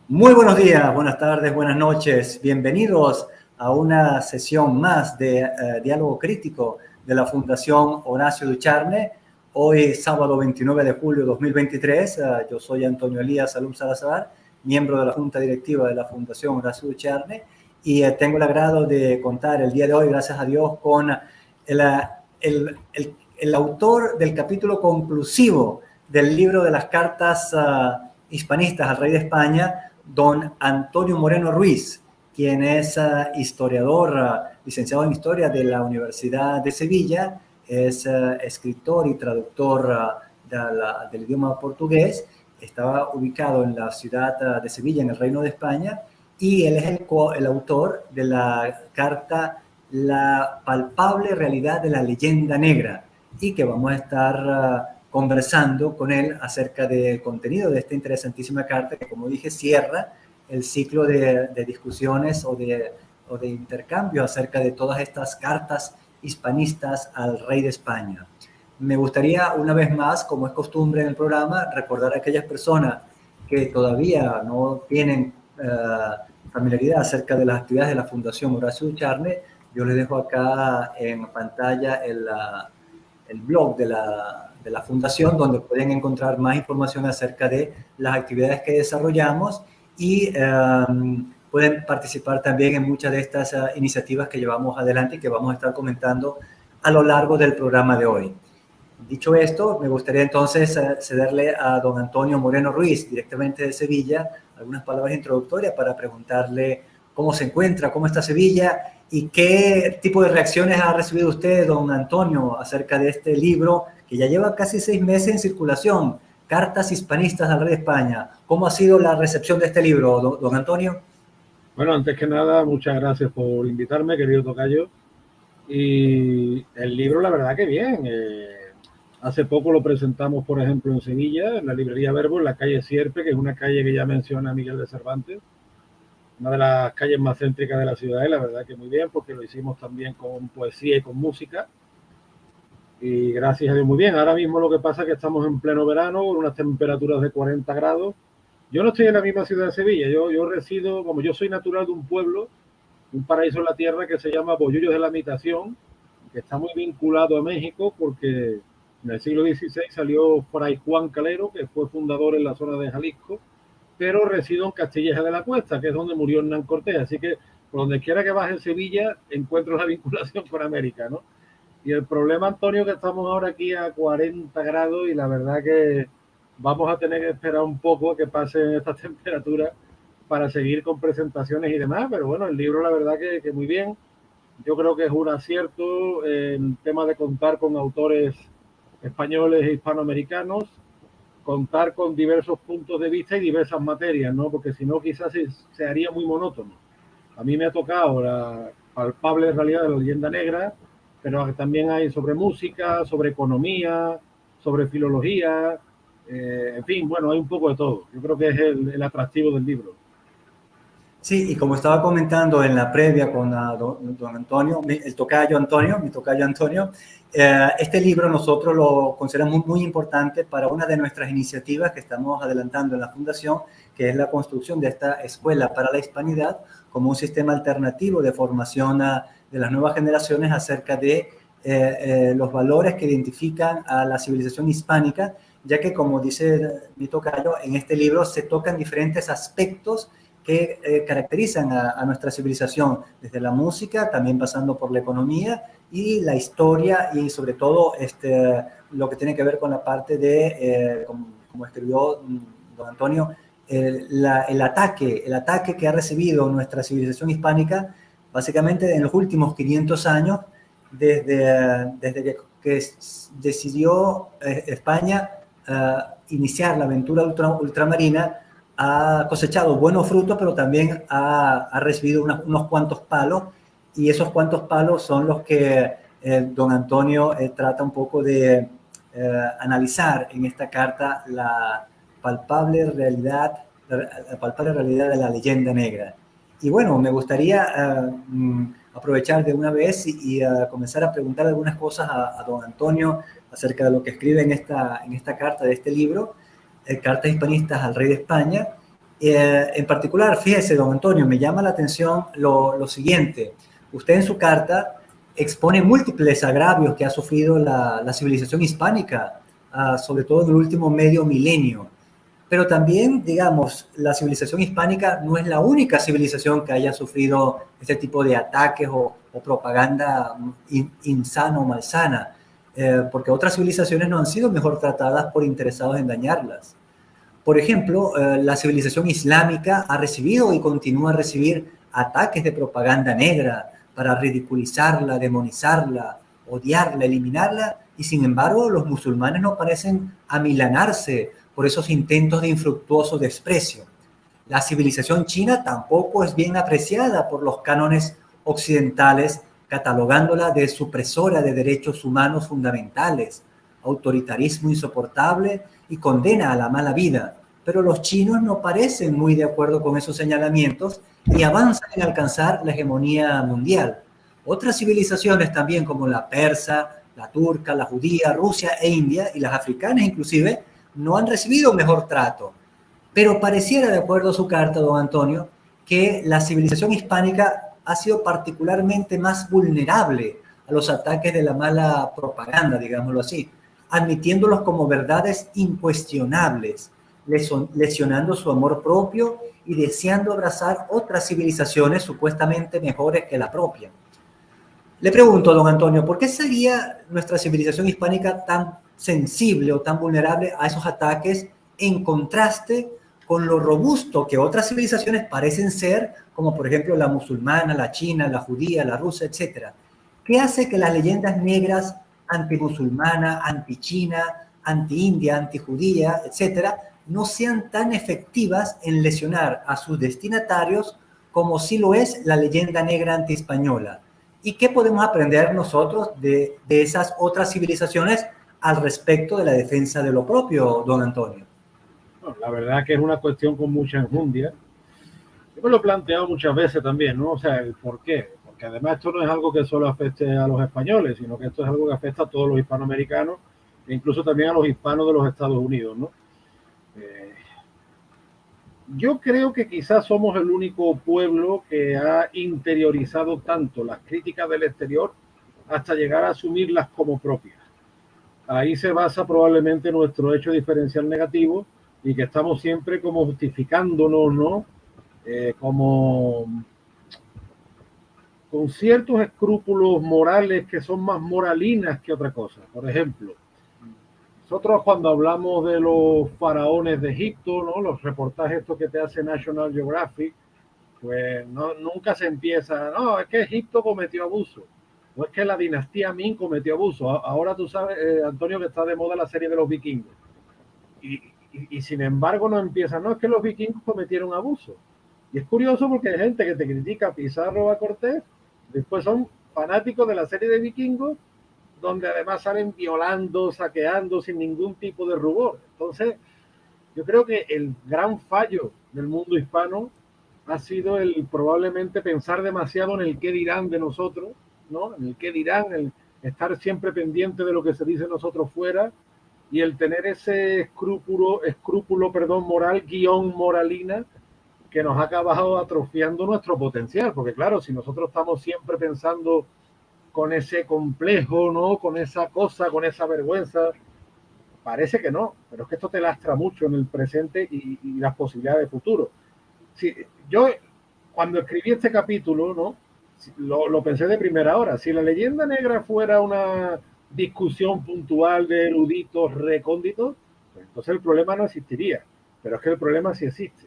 Muy buenos días, buenas tardes, buenas noches. Bienvenidos a una sesión más de Diálogo Crítico de la Fundación Horacio Ducharme. Hoy, sábado 29 de julio de 2023, yo soy Antonio Elías Salum Salazar, miembro de la Junta Directiva de la Fundación Horacio Ducharme, y tengo el agrado de contar el día de hoy, gracias a Dios, con el autor del capítulo conclusivo del libro de las cartas hispanistas al rey de España, don Antonio Moreno Ruiz, quien es historiador, licenciado en Historia de la Universidad de Sevilla, es escritor y traductor del idioma portugués, estaba ubicado en la ciudad de Sevilla, en el Reino de España, y él es el autor de la carta La palpable realidad de la leyenda negra, y que vamos a estar conversando con él acerca del contenido de esta interesantísima carta que, como dije, cierra el ciclo de discusiones o de intercambio acerca de todas estas cartas hispanistas al rey de España. Me gustaría, una vez más, como es costumbre en el programa, recordar a aquellas personas que todavía no tienen familiaridad acerca de las actividades de la Fundación Horacio Ducharme. Yo les dejo acá en pantalla el blog de la Fundación, donde pueden encontrar más información acerca de las actividades que desarrollamos y pueden participar también en muchas de estas iniciativas que llevamos adelante y que vamos a estar comentando a lo largo del programa de hoy. Dicho esto, me gustaría entonces cederle a don Antonio Moreno Ruiz, directamente de Sevilla, algunas palabras introductorias para preguntarle cómo se encuentra, cómo está Sevilla y qué tipo de reacciones ha recibido usted, don Antonio, acerca de este libro que ya lleva casi 6 meses en circulación, Cartas Hispanistas al Rey de España. ¿Cómo ha sido la recepción de este libro, don Antonio? Bueno, antes que nada, muchas gracias por invitarme, querido tocayo. Y el libro, la verdad que bien. Hace poco lo presentamos, por ejemplo, en Sevilla, en la librería Verbo, en la calle Sierpe, que es una calle que ya menciona Miguel de Cervantes, una de las calles más céntricas de la ciudad, y la verdad que muy bien, porque lo hicimos también con poesía y con música. Y gracias a Dios, muy bien. Ahora mismo lo que pasa es que estamos en pleno verano, con unas temperaturas de 40 grados. Yo no estoy en la misma ciudad de Sevilla, yo resido, como yo soy natural de un pueblo, un paraíso en la tierra que se llama Bollullos de la Mitación, que está muy vinculado a México porque en el siglo XVI salió Fray Juan Calero, que fue fundador en la zona de Jalisco, pero resido en Castilleja de la Cuesta, que es donde murió Hernán Cortés. Así que por donde quiera que baje en Sevilla, encuentro la vinculación con América, ¿no? Y el problema, Antonio, que estamos ahora aquí a 40 grados y la verdad que vamos a tener que esperar un poco a que pasen estas temperaturas para seguir con presentaciones y demás, pero bueno, el libro la verdad que muy bien. Yo creo que es un acierto el tema de contar con autores españoles e hispanoamericanos, contar con diversos puntos de vista y diversas materias, ¿no? Porque si no quizás se haría muy monótono. A mí me ha tocado la palpable realidad de la leyenda negra, pero también hay sobre música, sobre economía, sobre filología, en fin, bueno, hay un poco de todo. Yo creo que es el atractivo del libro. Sí, y como estaba comentando en la previa con don Antonio, mi tocayo Antonio, este libro nosotros lo consideramos muy importante para una de nuestras iniciativas que estamos adelantando en la Fundación, que es la construcción de esta escuela para la hispanidad como un sistema alternativo de formación de las nuevas generaciones acerca de los valores que identifican a la civilización hispánica, ya que, como dice mi tocayo, en este libro se tocan diferentes aspectos que caracterizan a nuestra civilización, desde la música, también pasando por la economía y la historia y sobre todo lo que tiene que ver con la parte de, como escribió don Antonio, el ataque que ha recibido nuestra civilización hispánica básicamente en los últimos 500 años, desde que decidió España iniciar la aventura ultramarina. Ha cosechado buenos frutos, pero también ha recibido unos cuantos palos, y esos cuantos palos son los que don Antonio trata un poco de analizar en esta carta la palpable realidad de la leyenda negra. Y bueno, me gustaría aprovechar de una vez y comenzar a preguntar algunas cosas a don Antonio acerca de lo que escribe en esta carta de este libro, Cartas Hispanistas al Rey de España. En particular, fíjese, don Antonio, me llama la atención lo siguiente. Usted en su carta expone múltiples agravios que ha sufrido la civilización hispánica, sobre todo en el último medio milenio. Pero también, digamos, la civilización hispánica no es la única civilización que haya sufrido este tipo de ataques o propaganda insana o malsana, porque otras civilizaciones no han sido mejor tratadas por interesados en dañarlas. Por ejemplo, la civilización islámica ha recibido y continúa a recibir ataques de propaganda negra para ridiculizarla, demonizarla, odiarla, eliminarla, y sin embargo los musulmanes no parecen amilanarse por esos intentos de infructuoso desprecio. La civilización china tampoco es bien apreciada por los cánones occidentales, catalogándola de supresora de derechos humanos fundamentales, autoritarismo insoportable y condena a la mala vida. Pero los chinos no parecen muy de acuerdo con esos señalamientos y avanzan en alcanzar la hegemonía mundial. Otras civilizaciones también, como la persa, la turca, la judía, Rusia e India, y las africanas inclusive, no han recibido mejor trato. Pero pareciera, de acuerdo a su carta, don Antonio, que la civilización hispánica ha sido particularmente más vulnerable a los ataques de la mala propaganda, digámoslo así, admitiéndolos como verdades incuestionables, lesionando su amor propio y deseando abrazar otras civilizaciones supuestamente mejores que la propia. Le pregunto, don Antonio, ¿por qué sería nuestra civilización hispánica tan sensible o tan vulnerable a esos ataques en contraste con lo robusto que otras civilizaciones parecen ser, como por ejemplo la musulmana, la china, la judía, la rusa, etcétera? ¿Qué hace que las leyendas negras antimusulmana, antichina, anti-india, antijudía, etcétera, no sean tan efectivas en lesionar a sus destinatarios como sí lo es la leyenda negra antiespañola? ¿Y qué podemos aprender nosotros de esas otras civilizaciones al respecto de la defensa de lo propio, don Antonio? Bueno, la verdad que es una cuestión con mucha enjundia. Yo me lo he planteado muchas veces también, ¿no? O sea, el por qué. Porque además esto no es algo que solo afecte a los españoles, sino que esto es algo que afecta a todos los hispanoamericanos e incluso también a los hispanos de los Estados Unidos, ¿no? Yo creo que quizás somos el único pueblo que ha interiorizado tanto las críticas del exterior hasta llegar a asumirlas como propias. Ahí se basa probablemente nuestro hecho diferencial negativo y que estamos siempre como justificándonos, ¿no? Como con ciertos escrúpulos morales que son más moralinas que otra cosa. Por ejemplo, nosotros cuando hablamos de los faraones de Egipto, ¿no? Los reportajes estos que te hace National Geographic, pues no, nunca se empieza, no, es que Egipto cometió abuso, o es que la dinastía Ming cometió abuso. Ahora tú sabes, Antonio, que está de moda la serie de los vikingos. Y sin embargo no empieza, no, es que los vikingos cometieron abuso. Y es curioso porque hay gente que te critica a Pizarro o a Cortés, después son fanáticos de la serie de vikingos, donde además salen violando, saqueando sin ningún tipo de rubor. Entonces, yo creo que el gran fallo del mundo hispano ha sido el probablemente pensar demasiado en el qué dirán de nosotros, ¿no? En el qué dirán, el estar siempre pendiente de lo que se dice nosotros fuera y el tener ese escrúpulo moral, guión moralina, que nos ha acabado atrofiando nuestro potencial, porque claro, si nosotros estamos siempre pensando con ese complejo, ¿no? Con esa cosa, con esa vergüenza, parece que no, pero es que esto te lastra mucho en el presente y las posibilidades de futuro. Si, yo, cuando escribí este capítulo, ¿no? Lo pensé de primera hora. Si la leyenda negra fuera una discusión puntual de eruditos recónditos, pues entonces el problema no existiría. Pero es que el problema sí existe.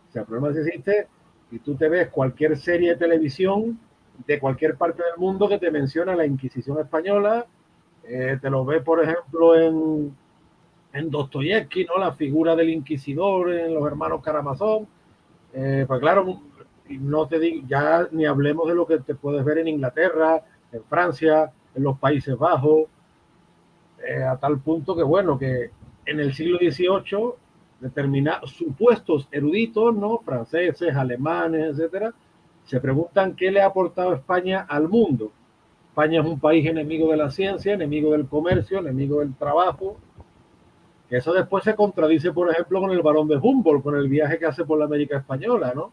O sea, el problema sí existe y tú te ves cualquier serie de televisión de cualquier parte del mundo que te menciona la Inquisición española, te lo ves, por ejemplo, en Dostoyevsky, ¿no? La figura del inquisidor en los hermanos Karamazov. Pues claro, no te digo, ya ni hablemos de lo que te puedes ver en Inglaterra, en Francia, en los Países Bajos, a tal punto que, bueno, que en el siglo XVIII, determinados supuestos eruditos, ¿no? Franceses, alemanes, etcétera, se preguntan qué le ha aportado España al mundo. España es un país enemigo de la ciencia, enemigo del comercio, enemigo del trabajo. Eso después se contradice, por ejemplo, con el Barón de Humboldt, con el viaje que hace por la América Española, ¿no?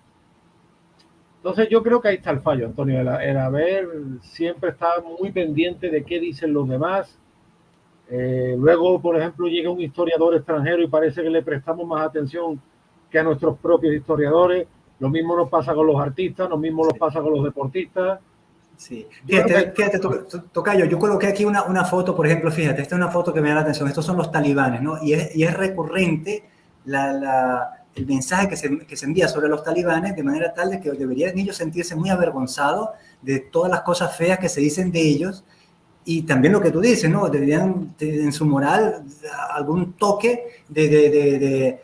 Entonces yo creo que ahí está el fallo, Antonio, el haber siempre estado muy pendiente de qué dicen los demás. Luego, por ejemplo, llega un historiador extranjero y parece que le prestamos más atención que a nuestros propios historiadores. Lo mismo nos pasa con los artistas, lo mismo nos pasa con los deportistas. Sí, fíjate, Tocayo, yo coloqué aquí una foto, por ejemplo, fíjate, esta es una foto que me da la atención, estos son los talibanes, ¿no? Y es recurrente el mensaje que se envía sobre los talibanes, de manera tal de que deberían ellos sentirse muy avergonzados de todas las cosas feas que se dicen de ellos, y también lo que tú dices, ¿no? Deberían en su moral algún toque de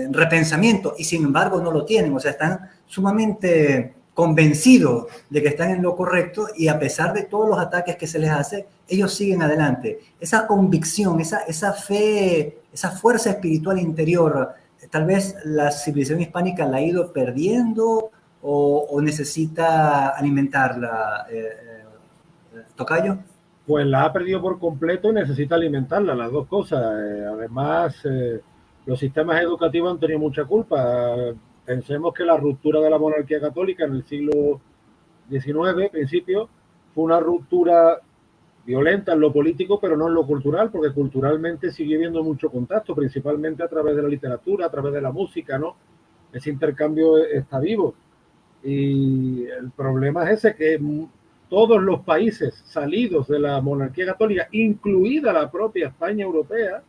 repensamiento, y sin embargo no lo tienen, o sea, están sumamente convencidos de que están en lo correcto, y a pesar de todos los ataques que se les hace, ellos siguen adelante. Esa convicción, esa fe, esa fuerza espiritual interior, tal vez la civilización hispánica la ha ido perdiendo o necesita alimentarla, Tocayo. Pues la ha perdido por completo y necesita alimentarla, las dos cosas. Además, los sistemas educativos han tenido mucha culpa. Pensemos que la ruptura de la monarquía católica en el siglo XIX, principio, fue una ruptura violenta en lo político, pero no en lo cultural, porque culturalmente sigue habiendo mucho contacto, principalmente a través de la literatura, a través de la música, ¿no? Ese intercambio está vivo. Y el problema es ese, que todos los países salidos de la monarquía católica, incluida la propia España europea,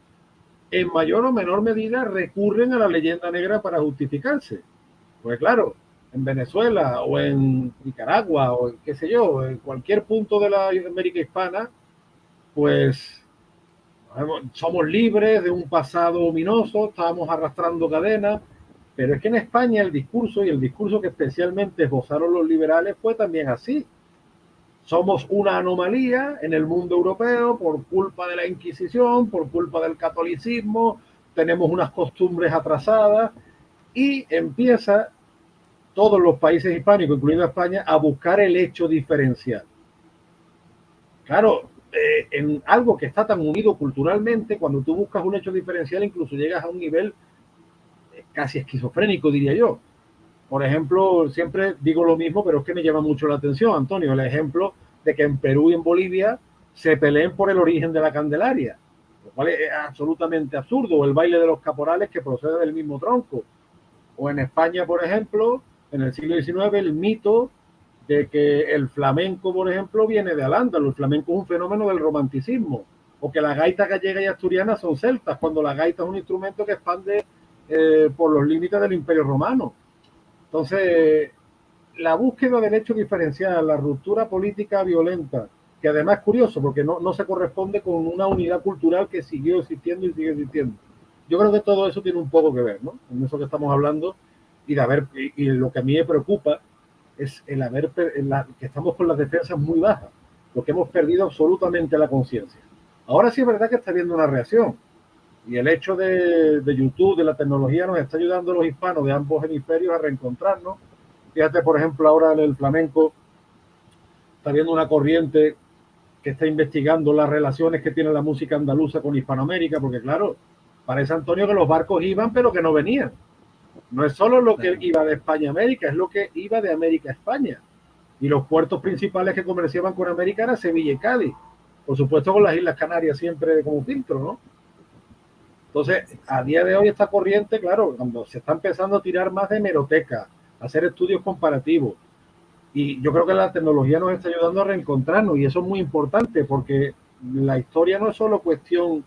en mayor o menor medida recurren a la leyenda negra para justificarse. Pues claro, en Venezuela o en Nicaragua o qué sé yo, en cualquier punto de la América hispana, pues somos libres de un pasado ominoso, estábamos arrastrando cadenas, pero es que en España el discurso, y el discurso que especialmente esbozaron los liberales, fue también así. Somos una anomalía en el mundo europeo por culpa de la Inquisición, por culpa del catolicismo, tenemos unas costumbres atrasadas, y empieza todos los países hispánicos, incluido España, a buscar el hecho diferencial. Claro, en algo que está tan unido culturalmente, cuando tú buscas un hecho diferencial, incluso llegas a un nivel casi esquizofrénico, diría yo. Por ejemplo, siempre digo lo mismo, pero es que me llama mucho la atención, Antonio, el ejemplo de que en Perú y en Bolivia se peleen por el origen de la Candelaria, lo cual es absolutamente absurdo, o el baile de los caporales, que procede del mismo tronco. O en España, por ejemplo, en el siglo XIX, el mito de que el flamenco, por ejemplo, viene de Al-Ándalus. El flamenco es un fenómeno del romanticismo. O que la gaita gallega y asturiana son celtas, cuando la gaita es un instrumento que expande por los límites del Imperio Romano. Entonces, la búsqueda del hecho diferencial, la ruptura política violenta, que además es curioso porque no se corresponde con una unidad cultural que siguió existiendo y sigue existiendo. Yo creo que todo eso tiene un poco que ver, ¿no? En eso que estamos hablando, y lo que a mí me preocupa es que estamos con las defensas muy bajas, porque hemos perdido absolutamente la conciencia. Ahora sí es verdad que está habiendo una reacción, y el hecho de YouTube, de la tecnología, nos está ayudando a los hispanos de ambos hemisferios a reencontrarnos. Fíjate, por ejemplo, ahora en el flamenco está habiendo una corriente que está investigando las relaciones que tiene la música andaluza con Hispanoamérica, porque claro, parece, Antonio, que los barcos iban pero que no venían. No es solo lo que iba de España a América, es lo que iba de América a España. Y los puertos principales que comerciaban con América eran Sevilla y Cádiz. Por supuesto, con las Islas Canarias siempre como filtro, ¿no? Entonces, a día de hoy esta corriente, claro, cuando se está empezando a tirar más de hemeroteca, a hacer estudios comparativos, y yo creo que la tecnología nos está ayudando a reencontrarnos, y eso es muy importante, porque la historia no es solo cuestión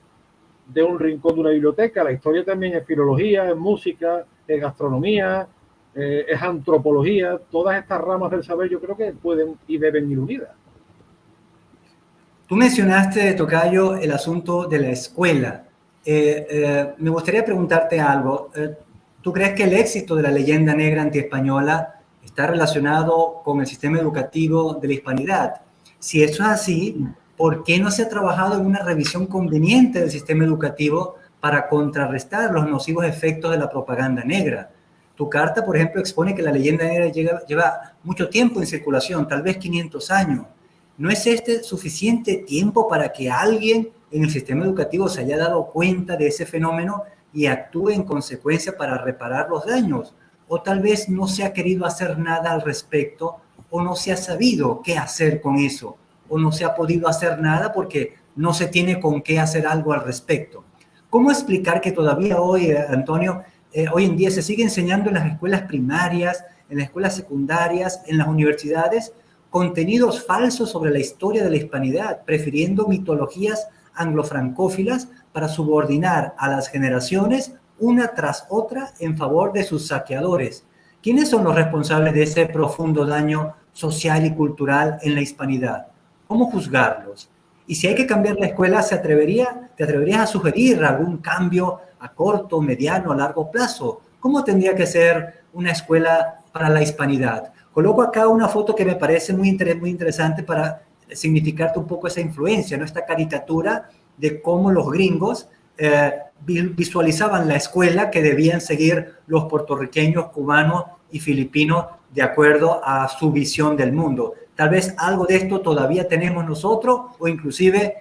de un rincón de una biblioteca, la historia también es filología, es música, es gastronomía, es antropología. Todas estas ramas del saber yo creo que pueden y deben ir unidas. Tú mencionaste, Tocayo, el asunto de la escuela. Me gustaría preguntarte algo. ¿Tú crees que el éxito de la leyenda negra antiespañola está relacionado con el sistema educativo de la hispanidad? Si eso es así, ¿por qué no se ha trabajado en una revisión conveniente del sistema educativo para contrarrestar los nocivos efectos de la propaganda negra? Tu carta, por ejemplo, expone que la leyenda negra lleva mucho tiempo en circulación, tal vez 500 años. ¿No es este suficiente tiempo para que alguien en el sistema educativo se haya dado cuenta de ese fenómeno y actúe en consecuencia para reparar los daños. O tal vez no se ha querido hacer nada al respecto, o no se ha sabido qué hacer con eso, o no se ha podido hacer nada porque no se tiene con qué hacer algo al respecto. ¿Cómo explicar que todavía hoy, Antonio, hoy en día se sigue enseñando en las escuelas primarias, en las escuelas secundarias, en las universidades, contenidos falsos sobre la historia de la hispanidad, prefiriendo mitologías anglofrancófilas para subordinar a las generaciones una tras otra en favor de sus saqueadores? ¿Quiénes son los responsables de ese profundo daño social y cultural en la hispanidad? ¿Cómo juzgarlos? Y si hay que cambiar la escuela, ¿te atreverías a sugerir algún cambio a corto, mediano, a largo plazo? ¿Cómo tendría que ser una escuela para la hispanidad? Coloco acá una foto que me parece muy interesante para significarte un poco esa influencia, ¿no? Esta caricatura de cómo los gringos visualizaban la escuela que debían seguir los puertorriqueños, cubanos y filipinos de acuerdo a su visión del mundo. Tal vez algo de esto todavía tenemos nosotros, o inclusive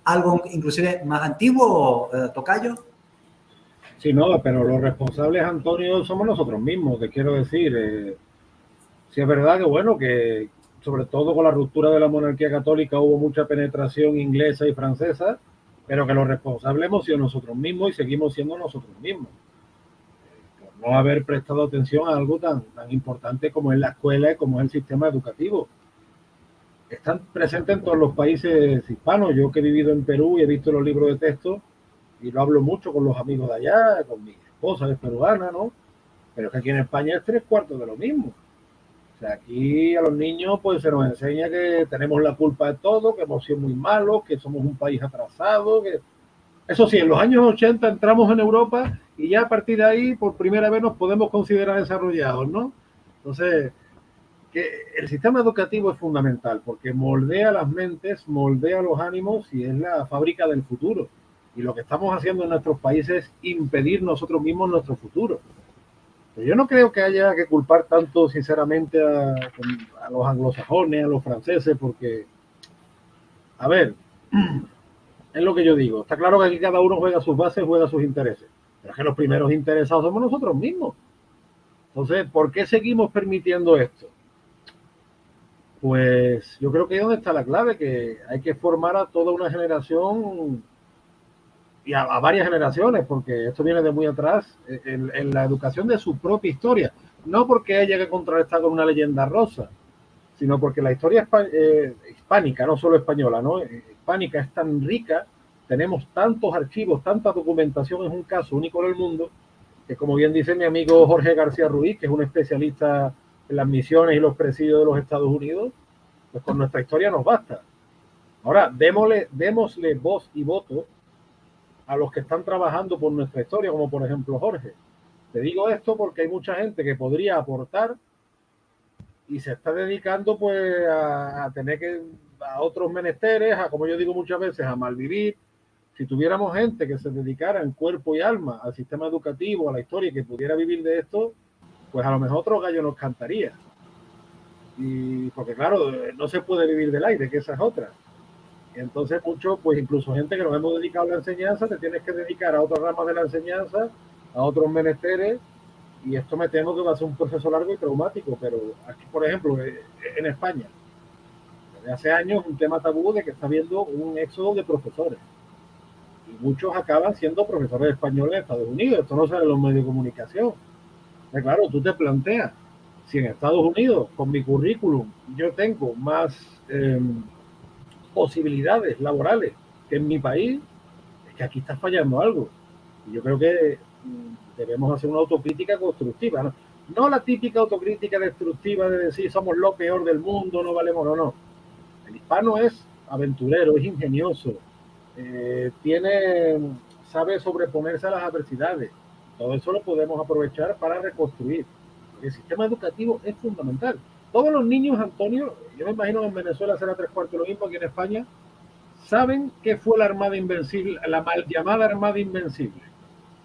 algo inclusive más antiguo, Tocayo. Sí, no, pero los responsables, Antonio, somos nosotros mismos, te quiero decir. Sí es verdad que, bueno, que sobre todo con la ruptura de la monarquía católica hubo mucha penetración inglesa y francesa, pero que los responsables hemos sido nosotros mismos y seguimos siendo nosotros mismos. Por no haber prestado atención a algo tan importante como es la escuela y como es el sistema educativo. Están presentes en todos los países hispanos. Yo que he vivido en Perú y he visto los libros de texto y lo hablo mucho con los amigos de allá, con mi esposa que es peruana, ¿no? Pero es que aquí en España es 3/4 de lo mismo. O sea, aquí a los niños pues se nos enseña que tenemos la culpa de todo, que hemos sido muy malos, que somos un país atrasado. Eso sí, en los años 80 entramos en Europa y ya a partir de ahí por primera vez nos podemos considerar desarrollados, ¿no? Entonces, que el sistema educativo es fundamental porque moldea las mentes, moldea los ánimos y es la fábrica del futuro. Y lo que estamos haciendo en nuestros países es impedir nosotros mismos nuestro futuro. Pero yo no creo que haya que culpar tanto, sinceramente, a los anglosajones, a los franceses, porque, a ver, es lo que yo digo. Está claro que aquí cada uno juega sus bases, juega sus intereses. Pero es que los primeros interesados somos nosotros mismos. Entonces, ¿por qué seguimos permitiendo esto? Pues yo creo que es donde está la clave, que hay que formar a toda una generación y a varias generaciones, porque esto viene de muy atrás, en la educación de su propia historia. No porque haya que contrarrestar con una leyenda rosa, sino porque la historia hispánica, no solo española, ¿no? Hispánica es tan rica, tenemos tantos archivos, tanta documentación, es un caso único en el mundo, que como bien dice mi amigo Jorge García Ruiz, que es un especialista en las misiones y los presidios de los Estados Unidos, pues con nuestra historia nos basta. Ahora, démosle voz y voto a los que están trabajando por nuestra historia, como por ejemplo Jorge. Te digo esto porque hay mucha gente que podría aportar y se está dedicando pues a tener que a otros menesteres, a, como yo digo muchas veces, a malvivir. Si tuviéramos gente que se dedicara en cuerpo y alma al sistema educativo, a la historia, y que pudiera vivir de esto, pues a lo mejor otro gallo nos cantaría. Y porque claro, no se puede vivir del aire, que esa es otra. Entonces mucho, pues incluso gente que nos hemos dedicado a la enseñanza, te tienes que dedicar a otras ramas de la enseñanza, a otros menesteres, y esto me temo que va a ser un proceso largo y traumático. Pero aquí, por ejemplo, en España, desde hace años un tema tabú de que está habiendo un éxodo de profesores. Y muchos acaban siendo profesores españoles en Estados Unidos. Esto no sale en los medios de comunicación. Pero claro, tú te planteas, si en Estados Unidos, con mi currículum, yo tengo más posibilidades laborales que en mi país, es que aquí está fallando algo. Y yo creo que debemos hacer una autocrítica constructiva, ¿no? No la típica autocrítica destructiva de decir somos lo peor del mundo, no valemos, no. El hispano es aventurero, es ingenioso, sabe sobreponerse a las adversidades. Todo eso lo podemos aprovechar para reconstruir. El sistema educativo es fundamental. Todos los niños, Antonio, yo me imagino que en Venezuela será 3/4 lo mismo, aquí en España, saben qué fue la Armada Invencible, la mal llamada Armada Invencible.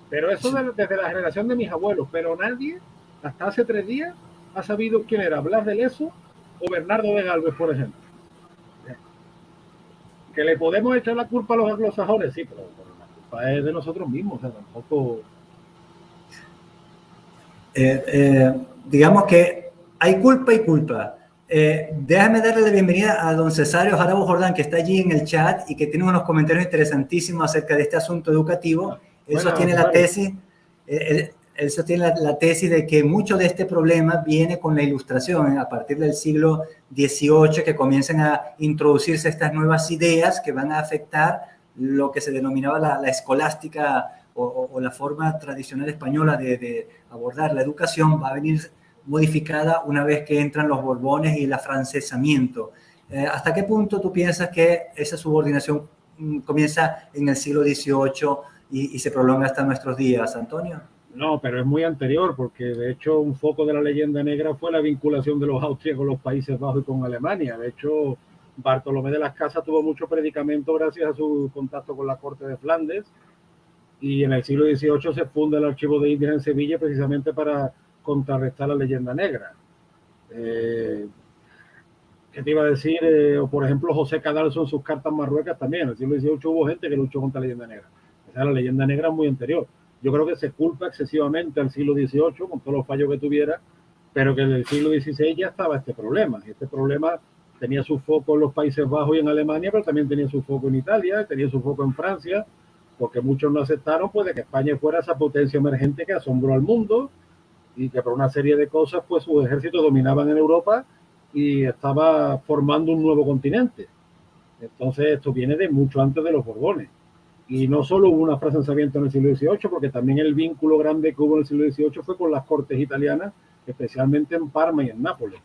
Pero eso desde la generación de mis abuelos, pero nadie, hasta hace 3 días, ha sabido quién era Blas de Lezo o Bernardo de Galvez, por ejemplo. Que le podemos echar la culpa a los anglosajones, sí, pero la culpa es de nosotros mismos, o sea, tampoco... digamos que hay culpa y culpa. Déjame darle la bienvenida a don Cesario Jarabo Jordán, que está allí en el chat y que tiene unos comentarios interesantísimos acerca de este asunto educativo. Él sostiene la tesis, él sostiene la tesis de que mucho de este problema viene con la Ilustración, a partir del siglo XVIII, que comienzan a introducirse estas nuevas ideas que van a afectar lo que se denominaba la escolástica o la forma tradicional española de abordar la educación. Va a venir modificada una vez que entran los Borbones y el afrancesamiento. ¿Hasta qué punto tú piensas que esa subordinación comienza en el siglo XVIII y se prolonga hasta nuestros días, Antonio? No, pero es muy anterior, porque de hecho un foco de la leyenda negra fue la vinculación de los austrias con los Países Bajos y con Alemania. De hecho, Bartolomé de las Casas tuvo mucho predicamento gracias a su contacto con la corte de Flandes, y en el siglo XVIII se funda el Archivo de Indias en Sevilla precisamente para contrarrestar la leyenda negra. ¿Qué te iba a decir? O por ejemplo, José Cadalso en sus cartas marruecas también. En el siglo XVIII hubo gente que luchó contra la leyenda negra. O sea, la leyenda negra es muy anterior. Yo creo que se culpa excesivamente al siglo XVIII con todos los fallos que tuviera, pero que en el siglo XVI ya estaba este problema. Este problema tenía su foco en los Países Bajos y en Alemania, pero también tenía su foco en Italia, tenía su foco en Francia, porque muchos no aceptaron pues, de que España fuera esa potencia emergente que asombró al mundo y que por una serie de cosas pues sus ejércitos dominaban en Europa y estaba formando un nuevo continente. Entonces esto viene de mucho antes de los Borbones. Y no solo hubo un afrancesamiento en el siglo XVIII, porque también el vínculo grande que hubo en el siglo XVIII fue con las cortes italianas, especialmente en Parma y en Nápoles.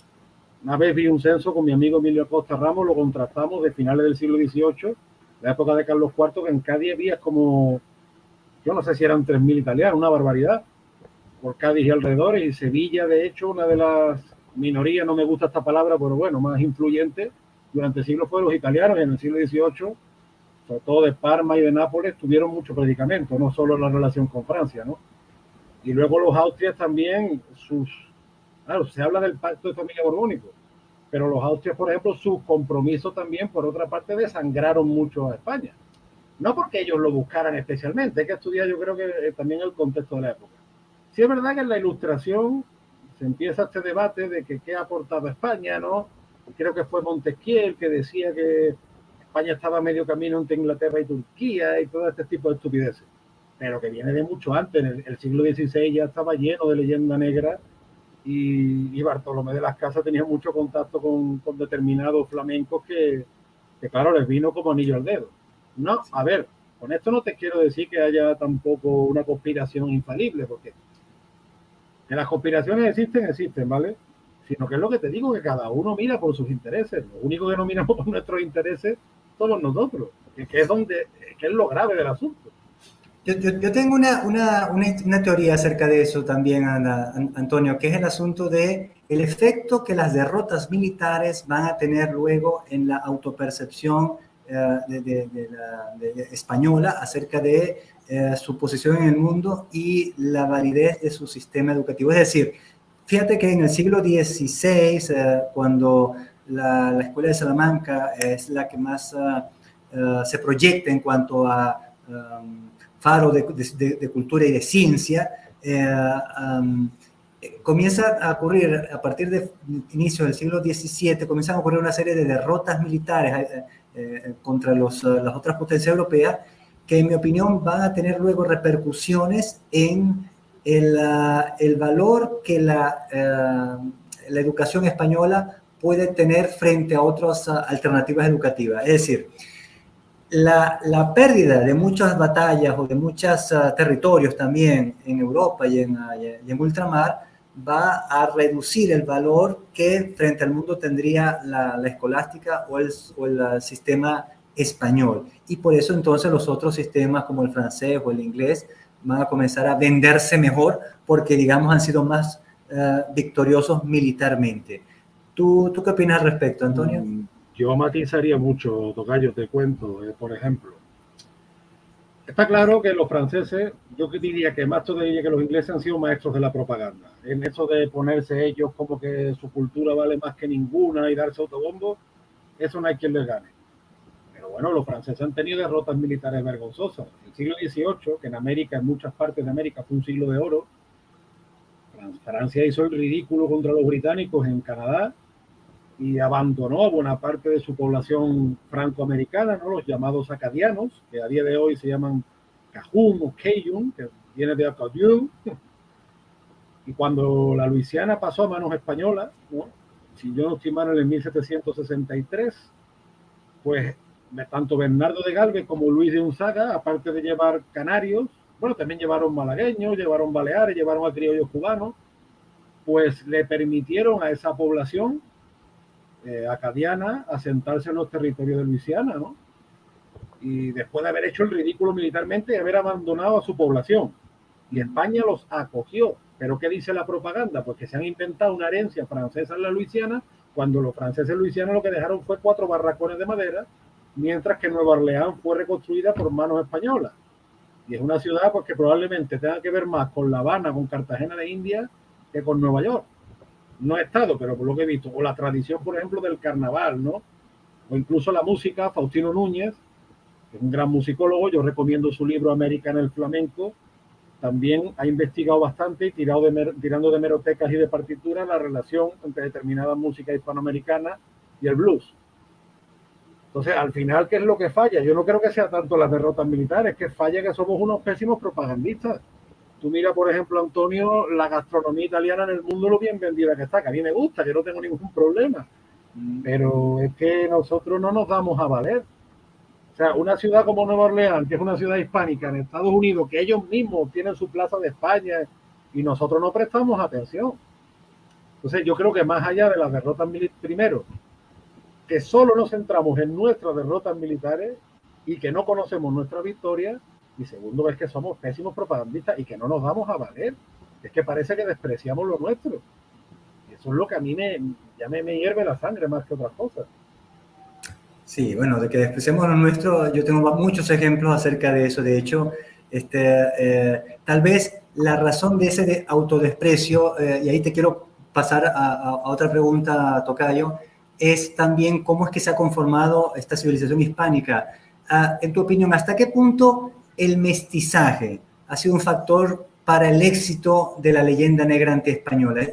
Una vez vi un censo con mi amigo Emilio Acosta Ramos, lo contrastamos de finales del siglo XVIII, la época de Carlos IV, que en Cádiz había como, yo no sé si eran 3.000 italianos, una barbaridad, por Cádiz y alrededores, y Sevilla, de hecho, una de las minorías, no me gusta esta palabra, pero bueno, más influyente, durante siglos fueron los italianos, y en el siglo XVIII sobre todo de Parma y de Nápoles, tuvieron mucho predicamento, no solo la relación con Francia, ¿no? Y luego los austrias también, claro, se habla del pacto de familia borbónico, pero los austrias, por ejemplo, sus compromisos también, por otra parte, desangraron mucho a España. No porque ellos lo buscaran especialmente, hay que estudiar, yo creo que también el contexto de la época. Sí es verdad que en la Ilustración se empieza este debate de que qué ha aportado España, ¿no? Creo que fue Montesquieu el que decía que España estaba a medio camino entre Inglaterra y Turquía y todo este tipo de estupideces, pero que viene de mucho antes. En el siglo XVI ya estaba lleno de leyenda negra y Bartolomé de las Casas tenía mucho contacto con determinados flamencos que claro, les vino como anillo al dedo. No, a ver, con esto no te quiero decir que haya tampoco una conspiración infalible, porque que las conspiraciones existen, ¿vale? Sino que es lo que te digo, que cada uno mira por sus intereses. Lo único que no miramos por nuestros intereses somos nosotros, que es lo grave del asunto. Yo tengo una teoría acerca de eso también, Antonio, que es el asunto de el efecto que las derrotas militares van a tener luego en la autopercepción española acerca de su posición en el mundo y la validez de su sistema educativo. Es decir, fíjate que en el siglo XVI, cuando la Escuela de Salamanca es la que más se proyecta en cuanto a faro de cultura y de ciencia, comienza a ocurrir, a partir de inicio del siglo XVII, comienzan a ocurrir una serie de derrotas militares contra las otras potencias europeas, que en mi opinión van a tener luego repercusiones en el valor que la educación española puede tener frente a otras alternativas educativas. Es decir, la pérdida de muchas batallas o de muchos territorios también en Europa y en ultramar va a reducir el valor que frente al mundo tendría la escolástica o el sistema español. Y por eso entonces los otros sistemas como el francés o el inglés van a comenzar a venderse mejor porque, digamos, han sido más victoriosos militarmente. ¿Tú qué opinas al respecto, Antonio? Yo matizaría mucho, tocayo, te cuento, por ejemplo. Está claro que los franceses, yo diría que más todavía que los ingleses, han sido maestros de la propaganda. En eso de ponerse ellos como que su cultura vale más que ninguna y darse autobombo, eso no hay quien les gane. Pero bueno, los franceses han tenido derrotas militares vergonzosas. El siglo XVIII, que en América, en muchas partes de América, fue un siglo de oro, Francia hizo el ridículo contra los británicos en Canadá y abandonó a buena parte de su población francoamericana, ¿no? Los llamados acadianos, que a día de hoy se llaman Cajun o Cajun, que viene de Acadian. Y cuando la Luisiana pasó a manos españolas, ¿no? Si yo no estoy mal, en el 1763, pues tanto Bernardo de Galvez como Luis de Unzaga, aparte de llevar canarios, bueno, también llevaron malagueños, llevaron baleares, llevaron a criollos cubanos, pues le permitieron a esa población acadiana asentarse en los territorios de Luisiana, ¿no? Y después de haber hecho el ridículo militarmente y haber abandonado a su población. Y España los acogió. ¿Pero qué dice la propaganda? Pues que se han inventado una herencia francesa en la Luisiana, cuando los franceses en Luisiana lo que dejaron fue 4 barracones de madera, mientras que Nueva Orleans fue reconstruida por manos españolas. Y es una ciudad pues, que probablemente tenga que ver más con La Habana, con Cartagena de India, que con Nueva York. No he estado, pero por lo que he visto. O la tradición, por ejemplo, del carnaval, ¿no? O incluso la música, Faustino Núñez, que es un gran musicólogo, yo recomiendo su libro América en el Flamenco. También ha investigado bastante, tirando de merotecas y de partituras, la relación entre determinada música hispanoamericana y el blues. Entonces, al final, ¿qué es lo que falla? Yo no creo que sea tanto las derrotas militares, que falla que somos unos pésimos propagandistas. Tú mira, por ejemplo, Antonio, la gastronomía italiana en el mundo lo bien vendida que está, que a mí me gusta, que no tengo ningún problema. Pero es que nosotros no nos damos a valer. O sea, una ciudad como Nueva Orleans, que es una ciudad hispánica en Estados Unidos, que ellos mismos tienen su plaza de España y nosotros no prestamos atención. Entonces, yo creo que más allá de las derrotas militares, primero, que solo nos centramos en nuestras derrotas militares y que no conocemos nuestra victoria, y segundo, es que somos pésimos propagandistas y que no nos damos a valer. Es que parece que despreciamos lo nuestro. Y eso es lo que a mí me hierve la sangre más que otras cosas. Sí, bueno, de que despreciamos lo nuestro, yo tengo muchos ejemplos acerca de eso. De hecho, tal vez la razón de ese autodesprecio, y ahí te quiero pasar a otra pregunta, Tocayo, es también cómo es que se ha conformado esta civilización hispánica. En tu opinión, ¿hasta qué punto el mestizaje ha sido un factor para el éxito de la leyenda negra antiespañola?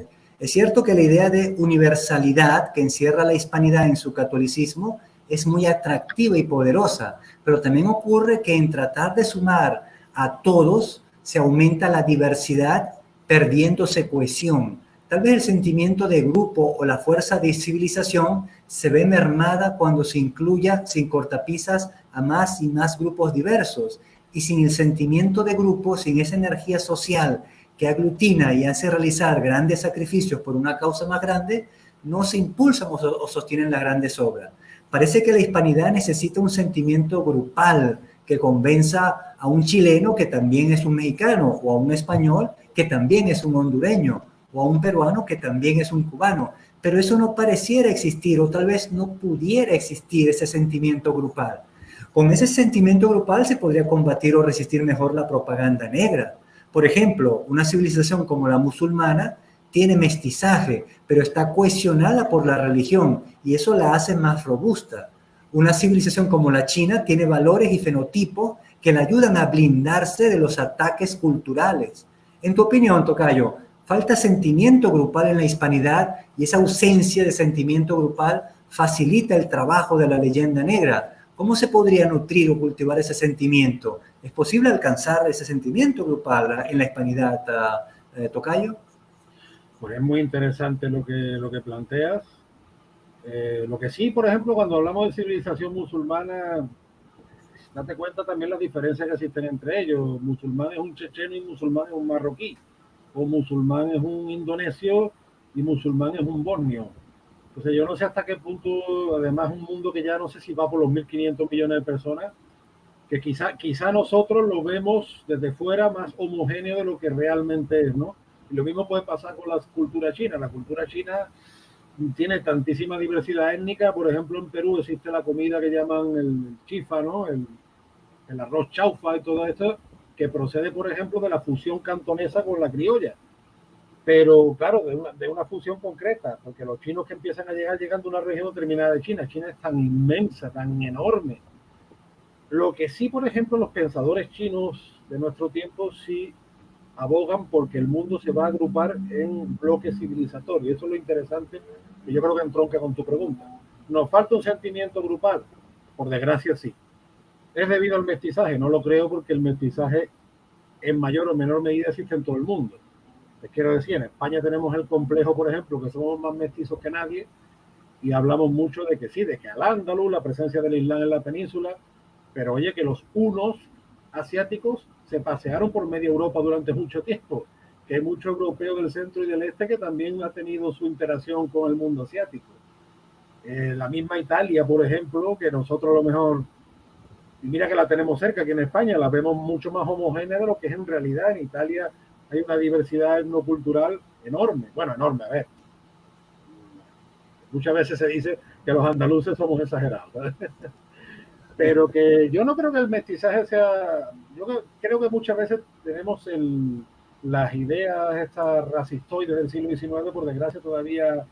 Es cierto que la idea de universalidad que encierra la hispanidad en su catolicismo es muy atractiva y poderosa, pero también ocurre que en tratar de sumar a todos se aumenta la diversidad, perdiéndose cohesión. Tal vez el sentimiento de grupo o la fuerza de civilización se ve mermada cuando se incluya sin cortapisas a más y más grupos diversos. Y sin el sentimiento de grupo, sin esa energía social que aglutina y hace realizar grandes sacrificios por una causa más grande, no se impulsan o sostienen las grandes obras. Parece que la hispanidad necesita un sentimiento grupal que convenza a un chileno que también es un mexicano, o a un español que también es un hondureño, o a un peruano que también es un cubano. Pero eso no pareciera existir, o tal vez no pudiera existir ese sentimiento grupal. Con ese sentimiento grupal se podría combatir o resistir mejor la propaganda negra. Por ejemplo, una civilización como la musulmana tiene mestizaje, pero está cohesionada por la religión y eso la hace más robusta. Una civilización como la China tiene valores y fenotipos que la ayudan a blindarse de los ataques culturales. En tu opinión, Tocayo, ¿falta sentimiento grupal en la hispanidad y esa ausencia de sentimiento grupal facilita el trabajo de la leyenda negra? ¿Cómo se podría nutrir o cultivar ese sentimiento? ¿Es posible alcanzar ese sentimiento grupal en la hispanidad, Tocayo? Pues es muy interesante lo que planteas. Lo que sí, por ejemplo, cuando hablamos de civilización musulmana, date cuenta también las diferencias que existen entre ellos. Musulmán es un checheno y musulmán es un marroquí. O musulmán es un indonesio y musulmán es un borneo. Entonces yo no sé hasta qué punto, además un mundo que ya no sé si va por los 1.500 millones de personas, que quizá nosotros lo vemos desde fuera más homogéneo de lo que realmente es, ¿no? Y lo mismo puede pasar con la cultura china. La cultura china tiene tantísima diversidad étnica. Por ejemplo, en Perú existe la comida que llaman el chifa, ¿no? El arroz chaufa y todo esto, que procede, por ejemplo, de la fusión cantonesa con la criolla. Pero, claro, de una fusión concreta, porque los chinos que empiezan a llegan de una región determinada de China. China es tan inmensa, tan enorme, Lo que sí, por ejemplo, los pensadores chinos de nuestro tiempo sí abogan porque el mundo se va a agrupar en bloques civilizatorios. Eso es lo interesante, y yo creo que entronca con tu pregunta. ¿Nos falta un sentimiento grupal? Por desgracia, sí. ¿Es debido al mestizaje? No lo creo, porque el mestizaje en mayor o menor medida existe en todo el mundo. Les quiero decir, en España tenemos el complejo, por ejemplo, que somos más mestizos que nadie, y hablamos mucho de que sí, de que al-Ándalus, la presencia del Islam en la península, pero oye, que los hunos asiáticos se pasearon por media Europa durante mucho tiempo, que hay mucho europeo del centro y del este que también ha tenido su interacción con el mundo asiático. La misma Italia, por ejemplo, que nosotros a lo mejor, y mira que la tenemos cerca aquí en España, la vemos mucho más homogénea de lo que es en realidad. En Italia hay una diversidad etnocultural enorme, bueno, enorme, a ver. Muchas veces se dice que los andaluces somos exagerados, ¿sabes? Pero que yo no creo que el mestizaje sea, yo creo que muchas veces tenemos las ideas estas racistoides del siglo XIX, por desgracia todavía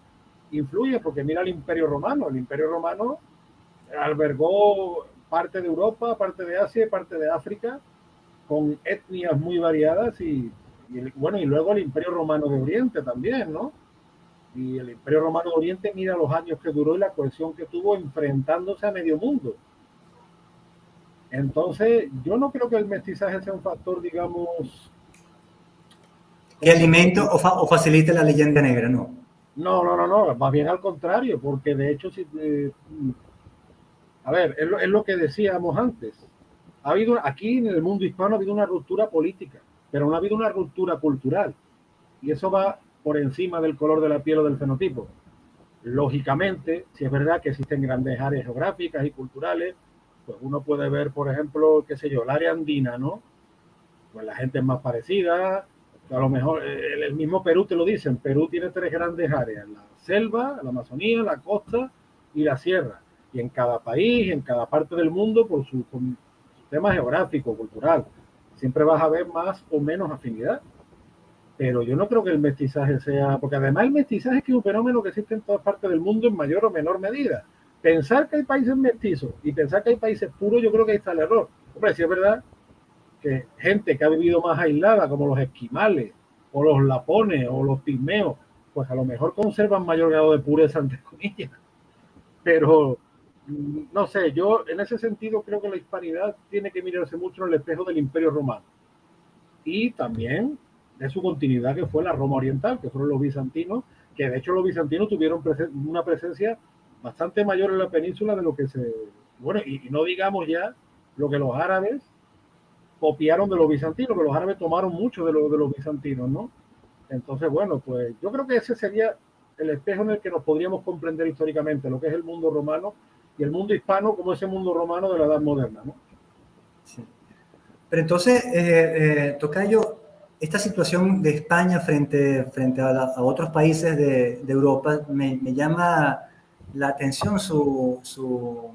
influye, porque mira el Imperio Romano albergó parte de Europa, parte de Asia y parte de África, con etnias muy variadas, bueno, y luego el Imperio Romano de Oriente también, ¿no? Y el Imperio Romano de Oriente, mira los años que duró y la cohesión que tuvo enfrentándose a medio mundo. Entonces, yo no creo que el mestizaje sea un factor, digamos... Que alimente o facilite la leyenda negra, ¿no? No, más bien al contrario, porque de hecho, a ver, es lo que decíamos antes. Aquí en el mundo hispano ha habido una ruptura política, pero no ha habido una ruptura cultural. Y eso va por encima del color de la piel o del fenotipo. Lógicamente, si es verdad que existen grandes áreas geográficas y culturales, pues uno puede ver, por ejemplo, qué sé yo, el área andina, ¿no? Pues la gente es más parecida. A lo mejor el mismo Perú te lo dicen. Perú tiene 3 grandes áreas: la selva, la Amazonía, la costa y la sierra. Y en cada país, en cada parte del mundo, por su tema geográfico, cultural, siempre vas a ver más o menos afinidad. Pero yo no creo que el mestizaje sea, porque además el mestizaje es que es un fenómeno que existe en todas partes del mundo en mayor o menor medida. Pensar que hay países mestizos y pensar que hay países puros, yo creo que ahí está el error. Hombre, sí es verdad que gente que ha vivido más aislada, como los esquimales, o los lapones, o los pigmeos, pues a lo mejor conservan mayor grado de pureza, entre comillas. Pero, no sé, yo en ese sentido creo que la hispanidad tiene que mirarse mucho en el espejo del Imperio Romano. Y también de su continuidad, que fue la Roma Oriental, que fueron los bizantinos, que de hecho los bizantinos tuvieron una presencia bastante mayor en la península de lo que se... Bueno, y no digamos ya lo que los árabes copiaron de los bizantinos, que los árabes tomaron mucho de los bizantinos, ¿no? Entonces, bueno, pues yo creo que ese sería el espejo en el que nos podríamos comprender históricamente lo que es el mundo romano y el mundo hispano como ese mundo romano de la Edad Moderna, ¿no? Sí. Pero entonces, Tocayo, esta situación de España frente a otros países de Europa me llama la atención su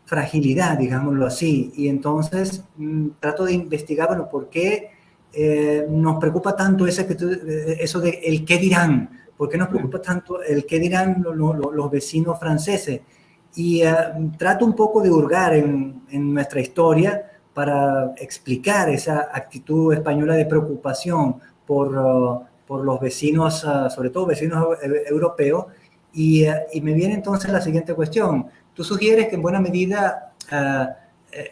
fragilidad, digámoslo así. Y entonces trato de investigar, bueno, ¿por qué nos preocupa tanto eso de el qué dirán? ¿Por qué nos preocupa tanto el qué dirán los vecinos franceses? Y trato un poco de hurgar en nuestra historia para explicar esa actitud española de preocupación por los vecinos, sobre todo vecinos europeos. Y me viene entonces la siguiente cuestión. Tú sugieres que en buena medida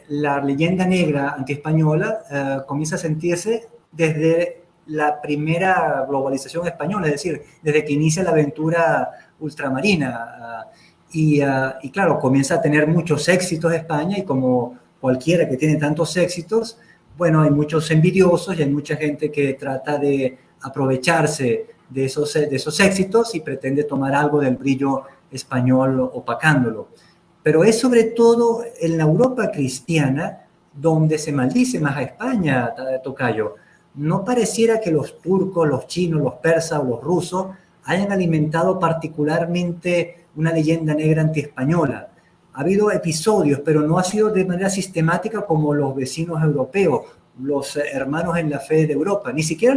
la leyenda negra antiespañola comienza a sentirse desde la primera globalización española, es decir, desde que inicia la aventura ultramarina. Y claro, comienza a tener muchos éxitos España, y como cualquiera que tiene tantos éxitos, bueno, hay muchos envidiosos y hay mucha gente que trata de aprovecharse de esos éxitos y pretende tomar algo del brillo español opacándolo. Pero es sobre todo en la Europa cristiana donde se maldice más a España, Tocayo. No pareciera que los turcos, los chinos, los persas o los rusos hayan alimentado particularmente una leyenda negra antiespañola. Ha habido episodios, pero no ha sido de manera sistemática como los vecinos europeos, los hermanos en la fe de Europa. Ni siquiera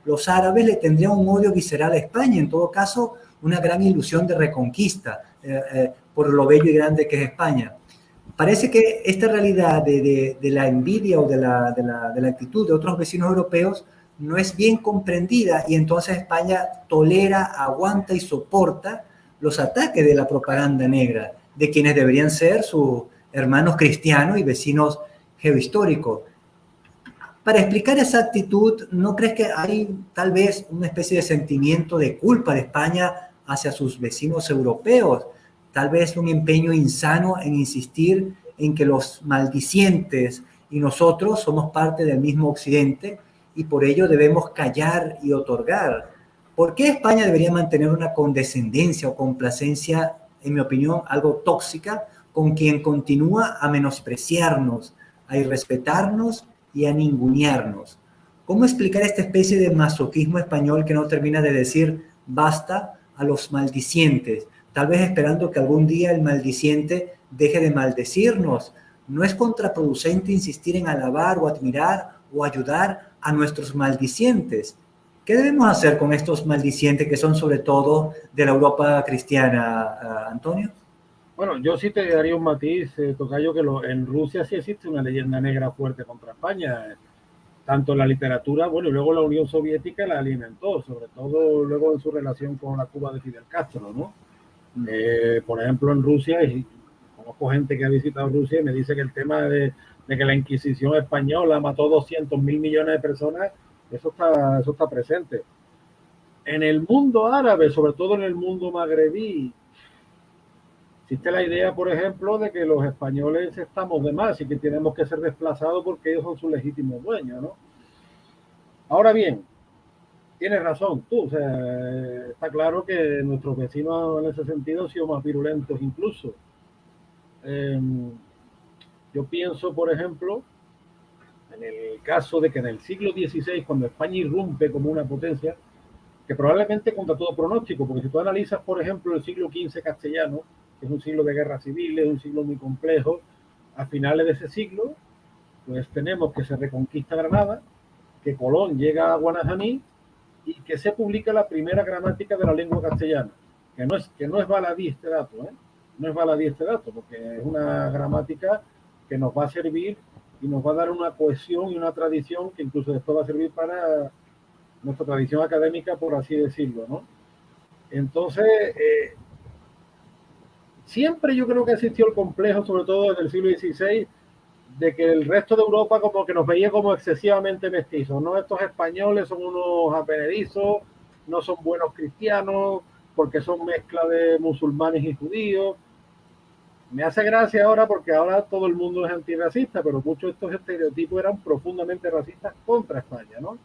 los árabes le tendrían un odio visceral a España, en todo caso una gran ilusión de reconquista por lo bello y grande que es España. parece que esta realidad de la envidia o de la actitud de otros vecinos europeos no es bien comprendida y entonces España tolera, aguanta y soporta los ataques de la propaganda negra, de quienes deberían ser sus hermanos cristianos y vecinos geohistóricos. Para explicar esa actitud, ¿no crees que hay tal vez una especie de sentimiento de culpa de España hacia sus vecinos europeos? Tal vez un empeño insano en insistir en que los maldicientes y nosotros somos parte del mismo Occidente y por ello debemos callar y otorgar. ¿Por qué España debería mantener una condescendencia o complacencia, en mi opinión, algo tóxica, con quien continúa a menospreciarnos, a irrespetarnos y a ningunearnos? ¿Cómo explicar esta especie de masoquismo español que no termina de decir basta a los maldicientes? Tal vez esperando que algún día el maldiciente deje de maldecirnos. ¿No es contraproducente insistir en alabar o admirar o ayudar a nuestros maldicientes? ¿Qué debemos hacer con estos maldicientes que son sobre todo de la Europa cristiana, Antonio? Bueno, yo sí te daría un matiz, tocayo, que en Rusia sí existe una leyenda negra fuerte contra España, tanto en la literatura, bueno, y luego la Unión Soviética la alimentó, sobre todo luego en su relación con la Cuba de Fidel Castro, ¿no? Por ejemplo, en Rusia, y conozco gente que ha visitado Rusia y me dice que el tema de que la Inquisición española mató 200.000 millones de personas, eso está presente. En el mundo árabe, sobre todo en el mundo magrebí, existe la idea, por ejemplo, de que los españoles estamos de más y que tenemos que ser desplazados porque ellos son sus legítimos dueños, ¿no? Ahora bien, tienes razón tú, o sea, está claro que nuestros vecinos en ese sentido han sido más virulentos incluso. Yo pienso, por ejemplo, en el caso de que en el siglo XVI, cuando España irrumpe como una potencia, que probablemente contra todo pronóstico, porque si tú analizas, por ejemplo, el siglo XV castellano, que es un siglo de guerras civiles, un siglo muy complejo, a finales de ese siglo, pues tenemos que se reconquista Granada, que Colón llega a Guanajaní y que se publica la primera gramática de la lengua castellana, que no es baladí este dato, ¿eh? No es baladí este dato, porque es una gramática que nos va a servir y nos va a dar una cohesión y una tradición que incluso después va a servir para nuestra tradición académica, por así decirlo, ¿no? Entonces, siempre yo creo que existió el complejo, sobre todo desde el siglo XVI, de que el resto de Europa como que nos veía como excesivamente mestizos, ¿no? Estos españoles son unos aperedizos, no son buenos cristianos, porque son mezcla de musulmanes y judíos. Me hace gracia ahora porque ahora todo el mundo es antirracista, pero muchos de estos estereotipos eran profundamente racistas contra España, ¿no?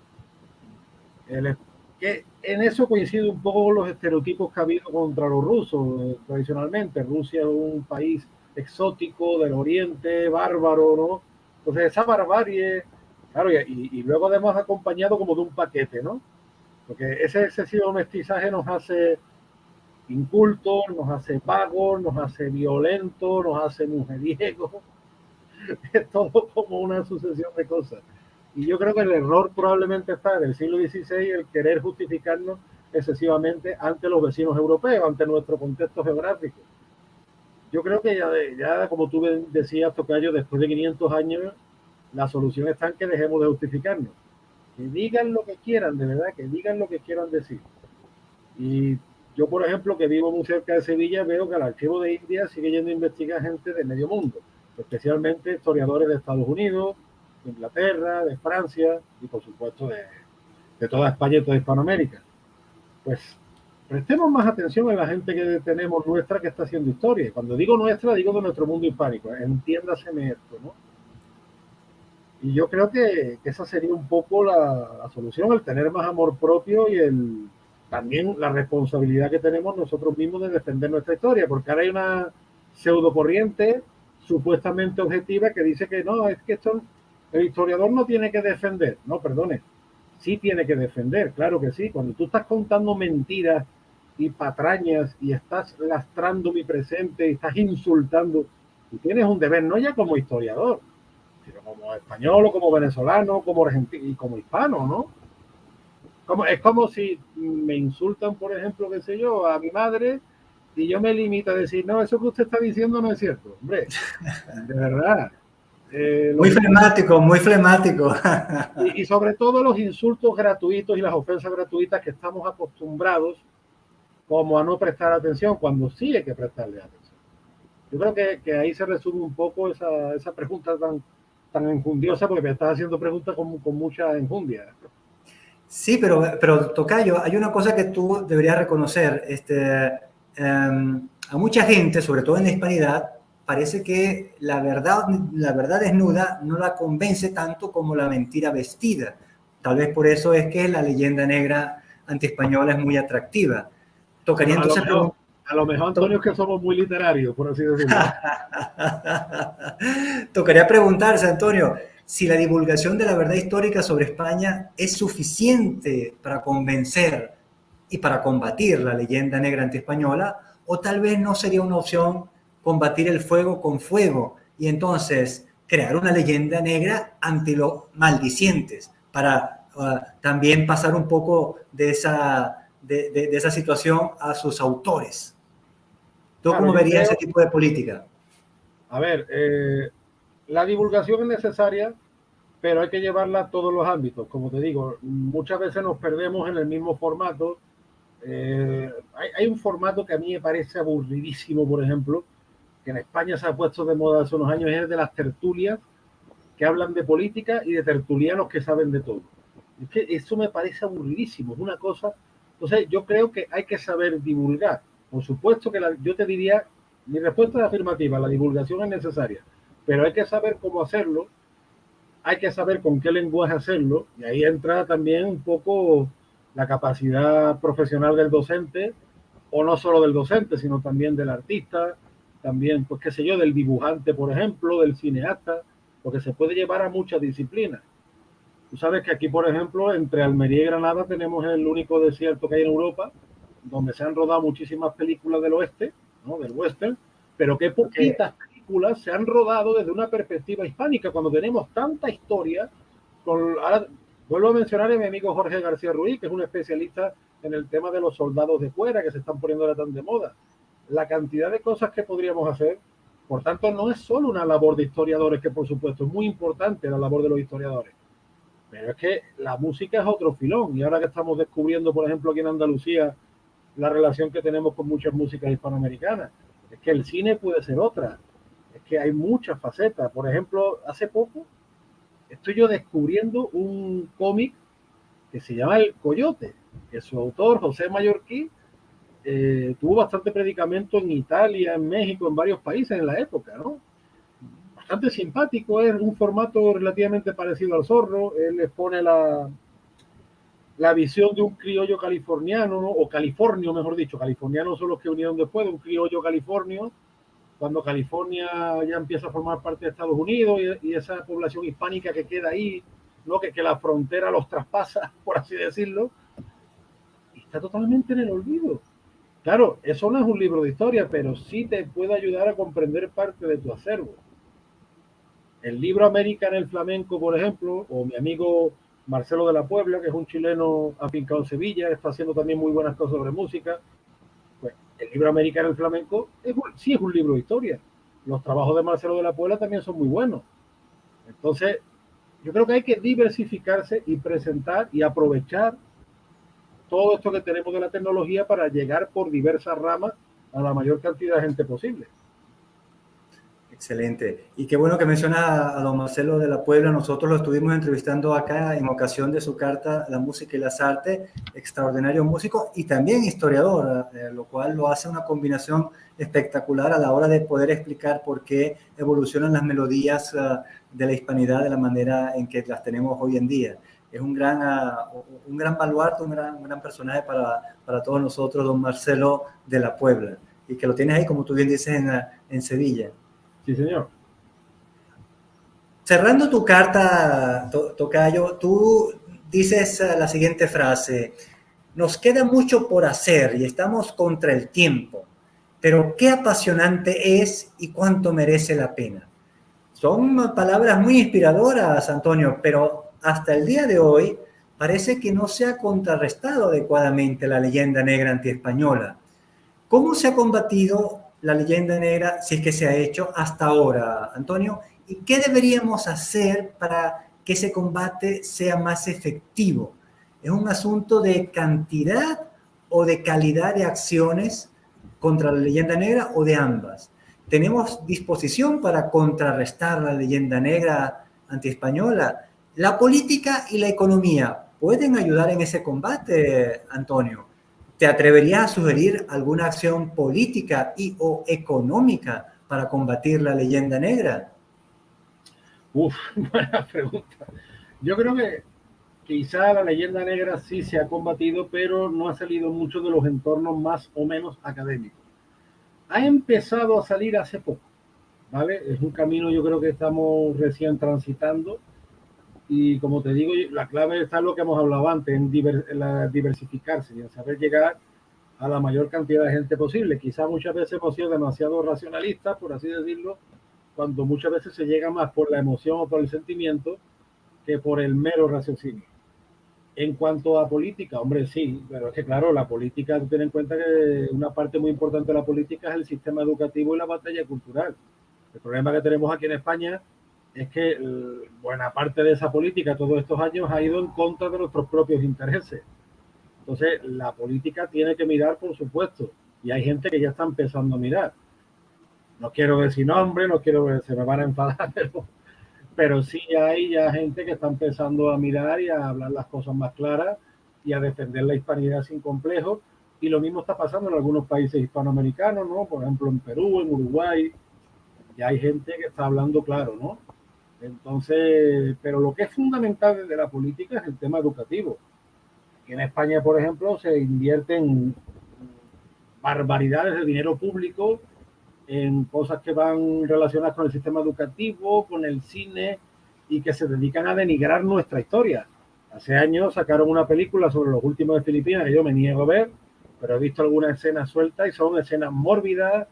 Que en eso coincide un poco con los estereotipos que ha habido contra los rusos tradicionalmente. Rusia es un país exótico del oriente, bárbaro, ¿no? Entonces esa barbarie, claro, y luego además acompañado como de un paquete, ¿no? Porque ese excesivo mestizaje nos hace incultos, nos hace vagos, nos hace violentos, nos hace mujeriegos, es todo como una sucesión de cosas. Y yo creo que el error probablemente está en el siglo XVI, el querer justificarnos excesivamente ante los vecinos europeos, ante nuestro contexto geográfico. Yo creo que ya como tú decías, tocayo, después de 500 años, la solución está en que dejemos de justificarnos. Que digan lo que quieran, de verdad, que digan lo que quieran decir. Y yo, por ejemplo, que vivo muy cerca de Sevilla, veo que el Archivo de India sigue yendo a investigar gente de medio mundo, especialmente historiadores de Estados Unidos, de Inglaterra, de Francia y, por supuesto, de toda España y toda Hispanoamérica. Pues prestemos más atención en la gente que tenemos nuestra que está haciendo historia. Cuando digo nuestra, digo de nuestro mundo hispánico. Entiéndaseme esto, ¿no? Y yo creo que esa sería un poco la solución, el tener más amor propio y también la responsabilidad que tenemos nosotros mismos de defender nuestra historia, porque ahora hay una pseudo corriente supuestamente objetiva que dice que no, es que el historiador no tiene que defender. No, perdone, sí tiene que defender, claro que sí. Cuando tú estás contando mentiras y patrañas y estás lastrando mi presente y estás insultando, tú tienes un deber, no ya como historiador, sino como español o como venezolano, como argentino y como hispano, ¿no? Es como si me insultan, por ejemplo, qué sé yo, a mi madre y yo me limito a decir, no, eso que usted está diciendo no es cierto. Hombre, de verdad. Muy flemático, muy flemático. Y sobre todo los insultos gratuitos y las ofensas gratuitas que estamos acostumbrados como a no prestar atención cuando sí hay que prestarle atención. Yo creo que ahí se resume un poco esa pregunta tan enjundiosa, porque me estás haciendo preguntas con mucha enjundia. Sí, pero Tocayo, hay una cosa que tú deberías reconocer. A mucha gente, sobre todo en la hispanidad, parece que la verdad desnuda no la convence tanto como la mentira vestida. Tal vez por eso es que la leyenda negra antiespañola es muy atractiva. Tocaría entonces a lo mejor, Antonio, es que somos muy literarios, por así decirlo. Tocaría preguntarse, Antonio, si la divulgación de la verdad histórica sobre España es suficiente para convencer y para combatir la leyenda negra antiespañola, o tal vez no sería una opción combatir el fuego con fuego y entonces crear una leyenda negra anti los maldicientes para también pasar un poco de esa situación a sus autores. ¿Tú cómo verías ese tipo de política? A ver, la divulgación es necesaria, pero hay que llevarla a todos los ámbitos. Como te digo, muchas veces nos perdemos en el mismo formato. Hay un formato que a mí me parece aburridísimo, por ejemplo, que en España se ha puesto de moda hace unos años, es el de las tertulias que hablan de política y de tertulianos que saben de todo. Es que eso me parece aburridísimo, es una cosa. Entonces, yo creo que hay que saber divulgar. Por supuesto que yo te diría, mi respuesta es afirmativa, la divulgación es necesaria, pero hay que saber cómo hacerlo, hay que saber con qué lenguaje hacerlo, y ahí entra también un poco la capacidad profesional del docente, o no solo del docente, sino también del artista, también, pues qué sé yo, del dibujante, por ejemplo, del cineasta, porque se puede llevar a muchas disciplinas. Tú sabes que aquí, por ejemplo, entre Almería y Granada tenemos el único desierto que hay en Europa, donde se han rodado muchísimas películas del oeste, ¿no? Del western, pero que poquitas películas se han rodado desde una perspectiva hispánica, cuando tenemos tanta historia. Ahora, vuelvo a mencionar a mi amigo Jorge García Ruiz, que es un especialista en el tema de los soldados de fuera, que se están poniendo ahora tan de moda. La cantidad de cosas que podríamos hacer, por tanto, no es solo una labor de historiadores, que por supuesto es muy importante la labor de los historiadores, pero es que la música es otro filón, y ahora que estamos descubriendo, por ejemplo, aquí en Andalucía, la relación que tenemos con muchas músicas hispanoamericanas, es que el cine puede ser otra, es que hay muchas facetas. Por ejemplo, hace poco estoy yo descubriendo un cómic que se llama El Coyote, que su autor, José Mallorquí, tuvo bastante predicamento en Italia, en México, en varios países en la época, ¿no? Bastante simpático, es un formato relativamente parecido al Zorro. Él expone la visión de un criollo californiano, ¿no? O californio, mejor dicho. Californianos son los que unieron después, de un criollo californio, cuando California ya empieza a formar parte de Estados Unidos, y esa población hispánica que queda ahí, ¿no? que la frontera los traspasa, por así decirlo, y está totalmente en el olvido. Claro, eso no es un libro de historia, pero sí te puede ayudar a comprender parte de tu acervo. El libro América en el flamenco, por ejemplo, o mi amigo Marcelo de la Puebla, que es un chileno afincado en Sevilla, está haciendo también muy buenas cosas sobre música. Pues el libro América en el flamenco sí es un libro de historia. Los trabajos de Marcelo de la Puebla también son muy buenos. Entonces, yo creo que hay que diversificarse y presentar y aprovechar todo esto que tenemos de la tecnología para llegar por diversas ramas a la mayor cantidad de gente posible. Excelente. Y qué bueno que menciona a don Marcelo de la Puebla. Nosotros lo estuvimos entrevistando acá en ocasión de su carta La música y las artes, extraordinario músico y también historiador, lo cual lo hace una combinación espectacular a la hora de poder explicar por qué evolucionan las melodías de la hispanidad de la manera en que las tenemos hoy en día. Es un gran baluarte, un gran personaje para todos nosotros, don Marcelo de la Puebla. Y que lo tienes ahí, como tú bien dices, en Sevilla. Sí, señor. Cerrando tu carta, Tocayo, tú dices la siguiente frase: nos queda mucho por hacer y estamos contra el tiempo, pero qué apasionante es y cuánto merece la pena. Son palabras muy inspiradoras, Antonio, pero hasta el día de hoy parece que no se ha contrarrestado adecuadamente la leyenda negra antiespañola. ¿Cómo se ha combatido la leyenda negra, si es que se ha hecho hasta ahora, Antonio? ¿Y qué deberíamos hacer para que ese combate sea más efectivo? ¿Es un asunto de cantidad o de calidad de acciones contra la leyenda negra o de ambas? ¿Tenemos disposición para contrarrestar la leyenda negra antiespañola? ¿La política y la economía pueden ayudar en ese combate, Antonio? ¿Te atreverías a sugerir alguna acción política y o económica para combatir la leyenda negra? Buena pregunta. Yo creo que quizá la leyenda negra sí se ha combatido, pero no ha salido mucho de los entornos más o menos académicos. Ha empezado a salir hace poco, ¿vale? Es un camino, yo creo que estamos recién transitando, y como te digo, la clave está en lo que hemos hablado antes, en diversificarse y en saber llegar a la mayor cantidad de gente posible. Quizá muchas veces hemos sido demasiado racionalistas, por así decirlo, cuando muchas veces se llega más por la emoción o por el sentimiento que por el mero raciocinio. En cuanto a política, hombre, sí, pero es que claro, la política, ten en cuenta que una parte muy importante de la política es el sistema educativo y la batalla cultural. El problema que tenemos aquí en España es que buena parte de esa política todos estos años ha ido en contra de nuestros propios intereses. Entonces, la política tiene que mirar, por supuesto, y hay gente que ya está empezando a mirar. No quiero decir nombre, no quiero, se me van a enfadar, pero sí hay ya gente que está empezando a mirar y a hablar las cosas más claras y a defender la hispanidad sin complejos. Y lo mismo está pasando en algunos países hispanoamericanos, ¿no? Por ejemplo, en Perú, en Uruguay, ya hay gente que está hablando claro, ¿no? Entonces, pero lo que es fundamental de la política es el tema educativo. Aquí en España, por ejemplo, se invierten barbaridades de dinero público en cosas que van relacionadas con el sistema educativo, con el cine, y que se dedican a denigrar nuestra historia. Hace años sacaron una película sobre los últimos de Filipinas que yo me niego a ver, pero he visto algunas escenas sueltas y son escenas mórbidas,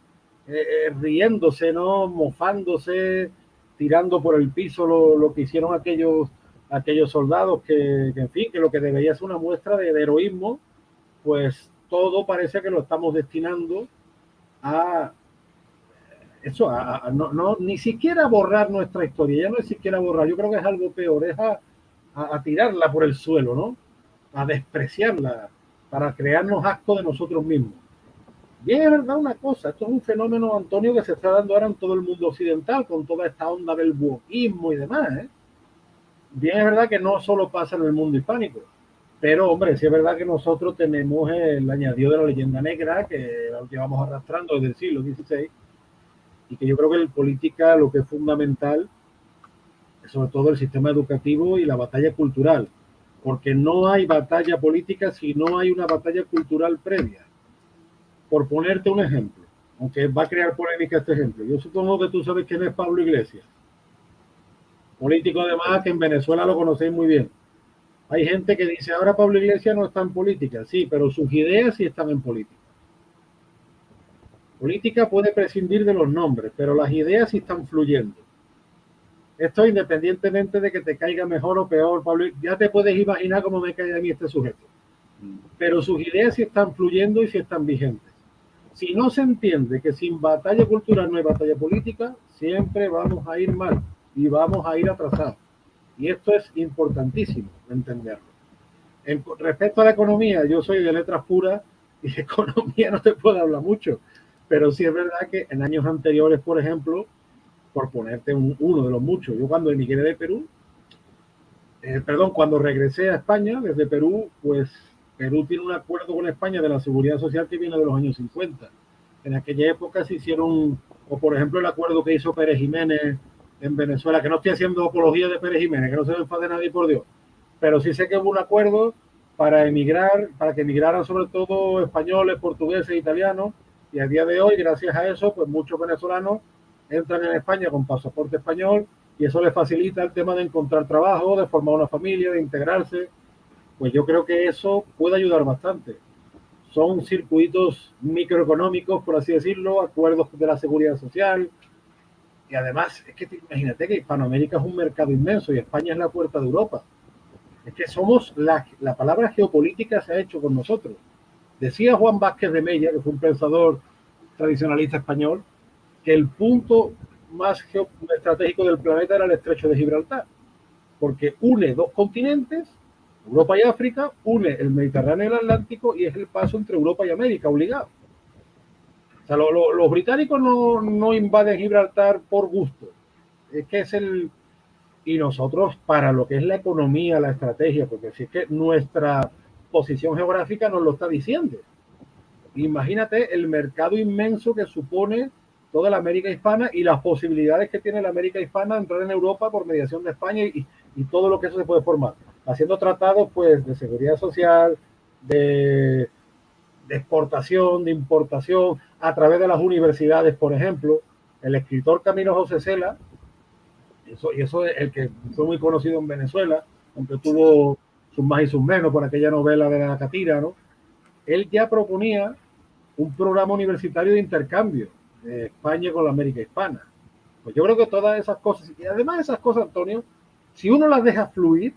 riéndose, ¿no? Mofándose, tirando por el piso lo que hicieron aquellos soldados que, en fin, que lo que debería ser una muestra de heroísmo, pues todo parece que lo estamos destinando a eso, ni siquiera borrar nuestra historia, ya no es siquiera borrar, yo creo que es algo peor, es a tirarla por el suelo, ¿no? A despreciarla, para crearnos asco de nosotros mismos. Bien, es verdad una cosa, esto es un fenómeno, Antonio, que se está dando ahora en todo el mundo occidental, con toda esta onda del wokismo y demás, ¿eh? Bien, es verdad que no solo pasa en el mundo hispánico, pero, hombre, sí es verdad que nosotros tenemos el añadido de la leyenda negra, que la llevamos arrastrando desde el siglo XVI, y que yo creo que en política lo que es fundamental es sobre todo el sistema educativo y la batalla cultural, porque no hay batalla política si no hay una batalla cultural previa. Por ponerte un ejemplo, aunque va a crear polémica este ejemplo, yo supongo que tú sabes quién es Pablo Iglesias, político además que en Venezuela lo conocéis muy bien. Hay gente que dice, ahora Pablo Iglesias no está en política, sí, pero sus ideas sí están en política. Política puede prescindir de los nombres, pero las ideas sí están fluyendo. Esto independientemente de que te caiga mejor o peor, Pablo, ya te puedes imaginar cómo me cae a mí este sujeto. Pero sus ideas sí están fluyendo y sí están vigentes. Si no se entiende que sin batalla cultural no hay batalla política, siempre vamos a ir mal y vamos a ir atrasados. Y esto es importantísimo entenderlo. Respecto a la economía, yo soy de letras puras y de economía no te puedo hablar mucho, pero sí es verdad que en años anteriores, por ejemplo, por ponerte uno de los muchos, yo cuando emigré de Perú, cuando regresé a España desde Perú, pues Perú tiene un acuerdo con España de la seguridad social que viene de los años 50. En aquella época se hicieron, o por ejemplo el acuerdo que hizo Pérez Jiménez en Venezuela, que no estoy haciendo apología de Pérez Jiménez, que no se me enfade nadie, por Dios, pero sí sé que hubo un acuerdo para emigrar, para que emigraran sobre todo españoles, portugueses, italianos, y a día de hoy, gracias a eso, pues muchos venezolanos entran en España con pasaporte español y eso les facilita el tema de encontrar trabajo, de formar una familia, de integrarse. Pues yo creo que eso puede ayudar bastante. Son circuitos microeconómicos, por así decirlo, acuerdos de la seguridad social. Y además, es que imagínate que Hispanoamérica es un mercado inmenso y España es la puerta de Europa. Es que somos la palabra geopolítica se ha hecho con nosotros. Decía Juan Vázquez de Mella, que fue un pensador tradicionalista español, que el punto más geoestratégico del planeta era el estrecho de Gibraltar, porque une dos continentes, Europa y África, une el Mediterráneo y el Atlántico, y es el paso entre Europa y América, obligado. O sea, los británicos no invaden Gibraltar por gusto, es que es el... Y nosotros, para lo que es la economía, la estrategia, porque si es que nuestra posición geográfica nos lo está diciendo. Imagínate el mercado inmenso que supone toda la América hispana y las posibilidades que tiene la América hispana de entrar en Europa por mediación de España y todo lo que eso se puede formar. Haciendo tratados pues de seguridad social, de exportación, de importación, a través de las universidades, por ejemplo. El escritor Camilo José Cela, eso es el que fue muy conocido en Venezuela, aunque tuvo sus más y sus menos por aquella novela de la Catira, ¿no? Él ya proponía un programa universitario de intercambio de España con la América hispana. Pues yo creo que todas esas cosas, y además esas cosas, Antonio, si uno las deja fluir,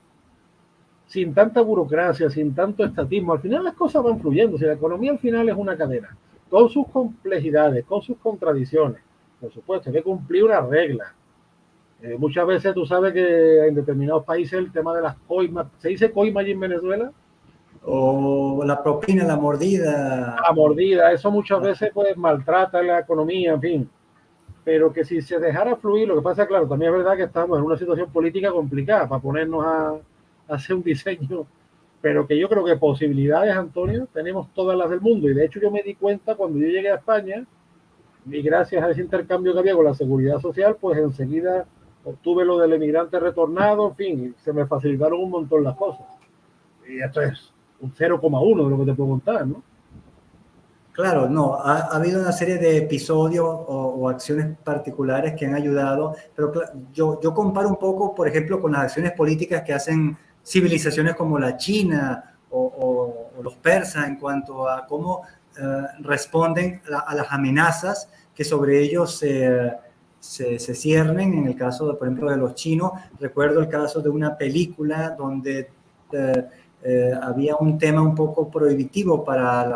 sin tanta burocracia, sin tanto estatismo, al final las cosas van fluyendo. Si la economía al final es una cadena, con sus complejidades, con sus contradicciones, por supuesto, hay que cumplir una regla. Muchas veces tú sabes que en determinados países el tema de las coimas, ¿se dice coima allí en Venezuela? O la propina, la mordida. La mordida, eso muchas veces pues maltrata la economía, en fin. Pero que si se dejara fluir, lo que pasa, claro, también es verdad que estamos en una situación política complicada para ponernos a hacer un diseño, pero que yo creo que posibilidades, Antonio, tenemos todas las del mundo. Y de hecho yo me di cuenta cuando yo llegué a España, y gracias a ese intercambio que había con la seguridad social, pues enseguida obtuve lo del emigrante retornado, en fin, y se me facilitaron un montón las cosas. Y esto es un 0,1 de lo que te puedo contar, ¿no? Claro, no, ha habido una serie de episodios o acciones particulares que han ayudado, pero yo comparo un poco, por ejemplo, con las acciones políticas que hacen civilizaciones como la China o los persas en cuanto a cómo responden a las amenazas que sobre ellos se ciernen. En el caso, por ejemplo, de los chinos, recuerdo el caso de una película donde había un tema un poco prohibitivo para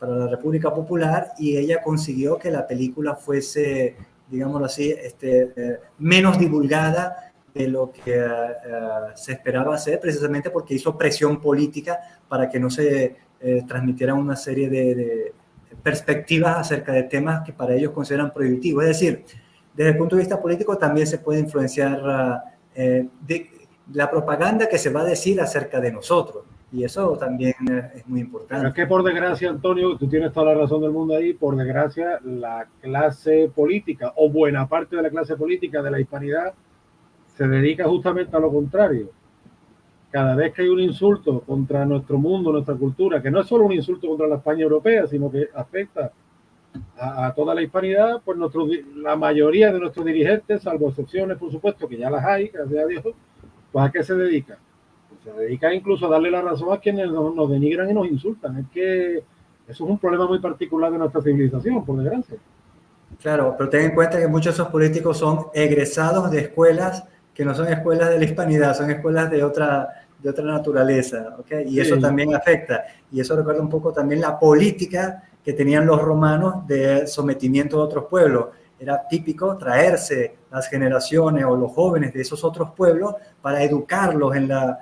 la República Popular, y ella consiguió que la película fuese, digámoslo así, menos divulgada de lo que se esperaba hacer, precisamente porque hizo presión política para que no se transmitiera una serie de perspectivas acerca de temas que para ellos consideran prohibitivos. Es decir, desde el punto de vista político también se puede influenciar de la propaganda que se va a decir acerca de nosotros. Y eso también es muy importante. Pero es que por desgracia, Antonio, tú tienes toda la razón del mundo ahí, por desgracia, la clase política o buena parte de la clase política de la hispanidad se dedica justamente a lo contrario. Cada vez que hay un insulto contra nuestro mundo, nuestra cultura, que no es solo un insulto contra la España europea, sino que afecta a toda la hispanidad, pues la mayoría de nuestros dirigentes, salvo excepciones, por supuesto, que ya las hay, gracias a Dios, pues ¿a qué se dedica? Se dedica incluso a darle la razón a quienes nos denigran y nos insultan. Es que eso es un problema muy particular de nuestra civilización, por desgracia. Claro, pero ten en cuenta que muchos de esos políticos son egresados de escuelas que no son escuelas de la hispanidad, son escuelas de otra naturaleza, ¿okay? Y sí, eso también afecta. Y eso recuerda un poco también la política que tenían los romanos de sometimiento de otros pueblos. Era típico traerse las generaciones o los jóvenes de esos otros pueblos para educarlos en la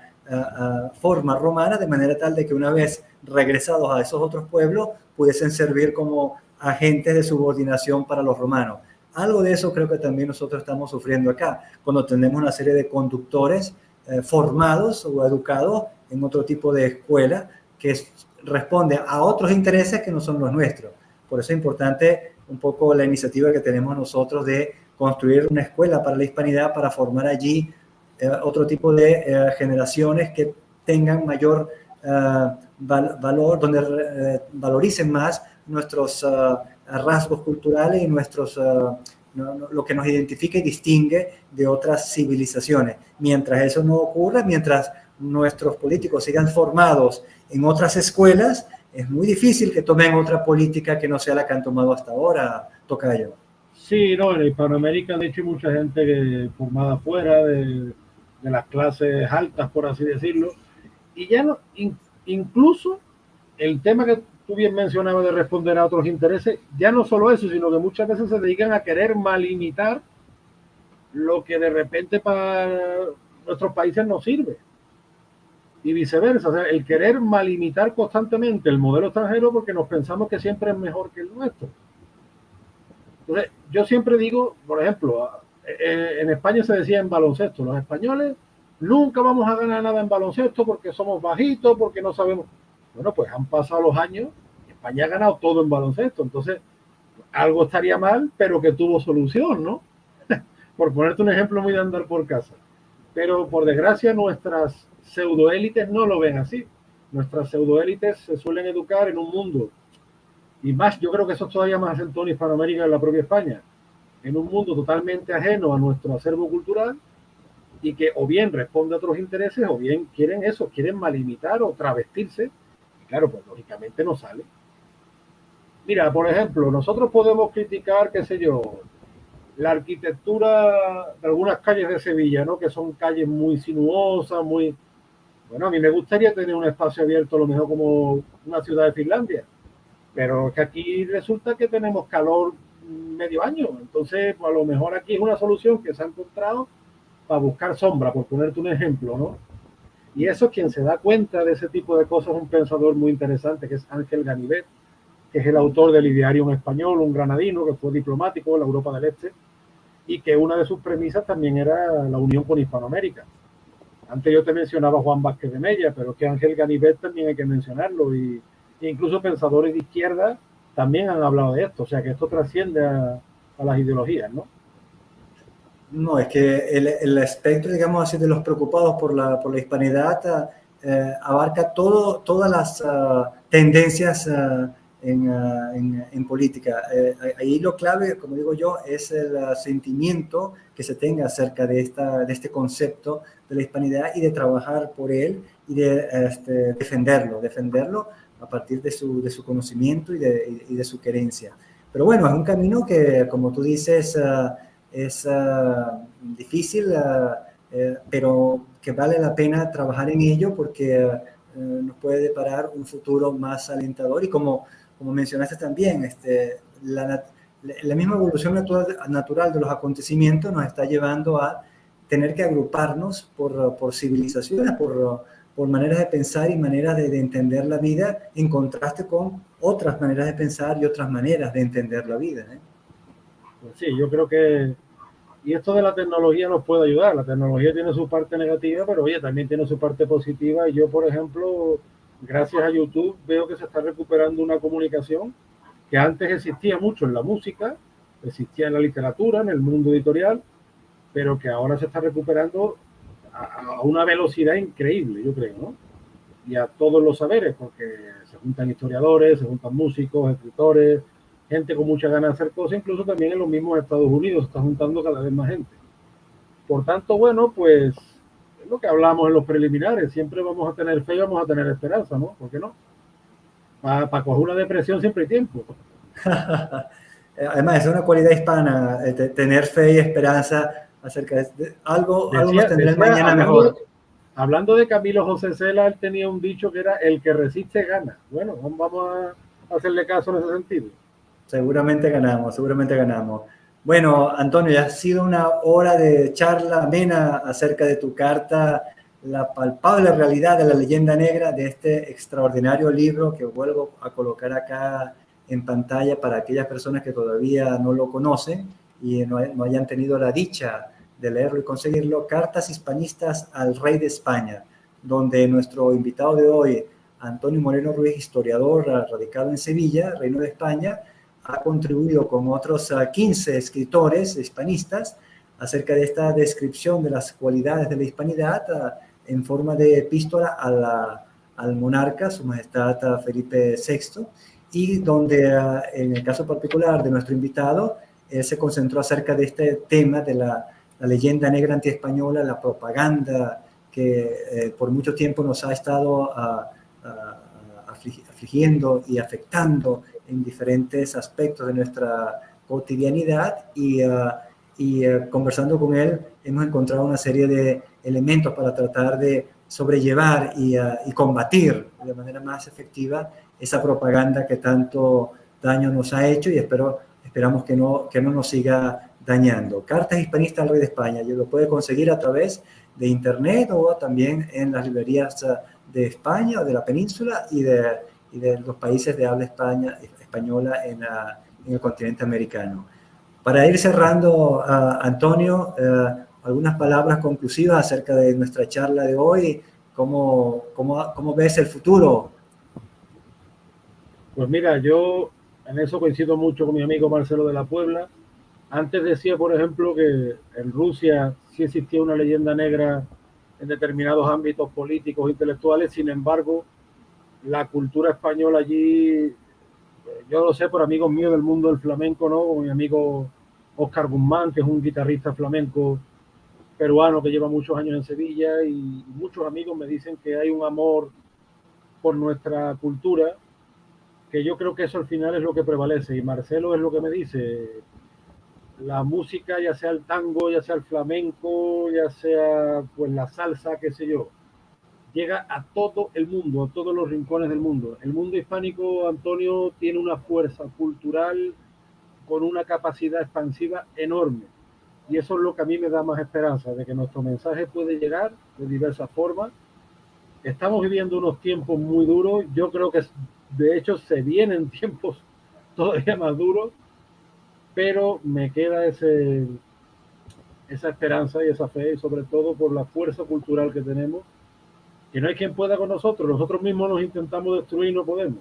forma romana, de manera tal de que una vez regresados a esos otros pueblos pudiesen servir como agentes de subordinación para los romanos. Algo de eso creo que también nosotros estamos sufriendo acá, cuando tenemos una serie de conductores formados o educados en otro tipo de escuela que responde a otros intereses que no son los nuestros. Por eso es importante un poco la iniciativa que tenemos nosotros de construir una escuela para la hispanidad, para formar allí otro tipo de generaciones que tengan mayor valor, donde valoricen más nuestros rasgos culturales y lo que nos identifica y distingue de otras civilizaciones. Mientras eso no ocurra, mientras nuestros políticos sigan formados en otras escuelas, es muy difícil que tomen otra política que no sea la que han tomado hasta ahora, Tocayo. Sí, no, en Hispanoamérica de hecho hay mucha gente que formada fuera de las clases altas, por así decirlo, y ya no, incluso el tema que tú bien mencionabas de responder a otros intereses, ya no solo eso, sino que muchas veces se dedican a querer malimitar lo que de repente para nuestros países no sirve. Y viceversa, o sea, el querer malimitar constantemente el modelo extranjero porque nos pensamos que siempre es mejor que el nuestro. Entonces, yo siempre digo, por ejemplo, en España se decía en baloncesto, los españoles nunca vamos a ganar nada en baloncesto porque somos bajitos, porque no sabemos. Bueno, pues han pasado los años y España ha ganado todo en baloncesto, entonces algo estaría mal, pero que tuvo solución, ¿no? Por ponerte un ejemplo muy de andar por casa. Pero por desgracia nuestras pseudoélites no lo ven así. Nuestras pseudoélites se suelen educar en un mundo, y más, yo creo que eso es todavía más acento en Hispanoamérica que en la propia España, en un mundo totalmente ajeno a nuestro acervo cultural y que o bien responde a otros intereses o bien quieren eso, quieren malimitar o travestirse. Y claro, pues lógicamente no sale. Mira, por ejemplo, nosotros podemos criticar, qué sé yo, la arquitectura de algunas calles de Sevilla, ¿no? Que son calles muy sinuosas, muy... Bueno, a mí me gustaría tener un espacio abierto, a lo mejor como una ciudad de Finlandia, pero es que aquí resulta que tenemos calor medio año, entonces pues, a lo mejor aquí es una solución que se ha encontrado para buscar sombra, por ponerte un ejemplo, ¿no? Y eso, quien se da cuenta de ese tipo de cosas, es un pensador muy interesante, que es Ángel Ganivet, que es el autor del Ideario en Español, un granadino que fue diplomático en la Europa del Este, y que una de sus premisas también era la unión con Hispanoamérica. Antes yo te mencionaba a Juan Vázquez de Mella, pero es que Ángel Ganivet también hay que mencionarlo, y incluso pensadores de izquierda también han hablado de esto, o sea que esto trasciende a las ideologías, ¿no? No, es que el espectro, digamos así, de los preocupados por la hispanidad abarca todas las tendencias en política. Ahí lo clave, como digo yo, es el sentimiento que se tenga acerca de este concepto de la hispanidad y de trabajar por él y de defenderlo a partir de su conocimiento y de su querencia. Pero bueno, es un camino que, como tú dices, es difícil, pero que vale la pena trabajar en ello porque nos puede deparar un futuro más alentador y como mencionaste también, la misma evolución natural de los acontecimientos nos está llevando a tener que agruparnos por civilizaciones, por maneras de pensar y maneras de entender la vida en contraste con otras maneras de pensar y otras maneras de entender la vida, ¿eh? Pues sí, yo creo que... Y esto de la tecnología nos puede ayudar. La tecnología tiene su parte negativa, pero oye, también tiene su parte positiva. Y yo, por ejemplo, gracias a YouTube, veo que se está recuperando una comunicación que antes existía mucho en la música, existía en la literatura, en el mundo editorial, pero que ahora se está recuperando a una velocidad increíble, yo creo, ¿no? Y a todos los saberes, porque se juntan historiadores, se juntan músicos, escritores, gente con muchas ganas de hacer cosas, incluso también en los mismos Estados Unidos se está juntando cada vez más gente. Por tanto, bueno, pues es lo que hablamos en los preliminares, siempre vamos a tener fe y vamos a tener esperanza, ¿no? ¿Por qué no? Para coger una depresión siempre hay tiempo. Además, es una cualidad hispana, tener fe y esperanza acerca de algo nos tendrá el mañana mejor. Hablando de Camilo José Cela, él tenía un dicho que era: el que resiste gana. Bueno, vamos a hacerle caso en ese sentido. Seguramente ganamos, seguramente ganamos. Bueno, Antonio, ya ha sido una hora de charla amena acerca de tu carta, la palpable realidad de la leyenda negra de este extraordinario libro que vuelvo a colocar acá en pantalla para aquellas personas que todavía no lo conocen y no hayan tenido la dicha de leerlo y conseguirlo. Cartas hispanistas al rey de España, donde nuestro invitado de hoy, Antonio Moreno Ruiz, historiador radicado en Sevilla, Reino de España, ha contribuido con otros 15 escritores hispanistas acerca de esta descripción de las cualidades de la hispanidad en forma de epístola al monarca, su majestad Felipe VI, y donde en el caso particular de nuestro invitado, él se concentró acerca de este tema de la leyenda negra antiespañola, la propaganda que por mucho tiempo nos ha estado afligiendo y afectando en diferentes aspectos de nuestra cotidianidad y conversando con él hemos encontrado una serie de elementos para tratar de sobrellevar y combatir de manera más efectiva esa propaganda que tanto daño nos ha hecho y esperamos que no nos siga dañando. Cartas Hispanistas al Rey de España, lo puede conseguir a través de internet o también en las librerías de España o de la península y de los países de habla española en el continente americano. Para ir cerrando, Antonio, algunas palabras conclusivas acerca de nuestra charla de hoy. ¿Cómo ves el futuro? Pues mira, yo en eso coincido mucho con mi amigo Marcelo de la Puebla. Antes decía, por ejemplo, que en Rusia sí existía una leyenda negra en determinados ámbitos políticos e intelectuales. Sin embargo, la cultura española allí, yo lo sé por amigos míos del mundo del flamenco, ¿no? Como mi amigo Óscar Guzmán, que es un guitarrista flamenco peruano que lleva muchos años en Sevilla, y muchos amigos me dicen que hay un amor por nuestra cultura, que yo creo que eso al final es lo que prevalece. Y Marcelo es lo que me dice: la música, ya sea el tango, ya sea el flamenco, ya sea pues la salsa, qué sé yo, llega a todo el mundo, a todos los rincones del mundo. El mundo hispánico, Antonio, tiene una fuerza cultural con una capacidad expansiva enorme. Y eso es lo que a mí me da más esperanza, de que nuestro mensaje puede llegar de diversas formas. Estamos viviendo unos tiempos muy duros. Yo creo que, de hecho, se vienen tiempos todavía más duros, pero me queda esa esperanza y esa fe, y sobre todo por la fuerza cultural que tenemos, que no hay quien pueda con nosotros. Nosotros mismos nos intentamos destruir y no podemos.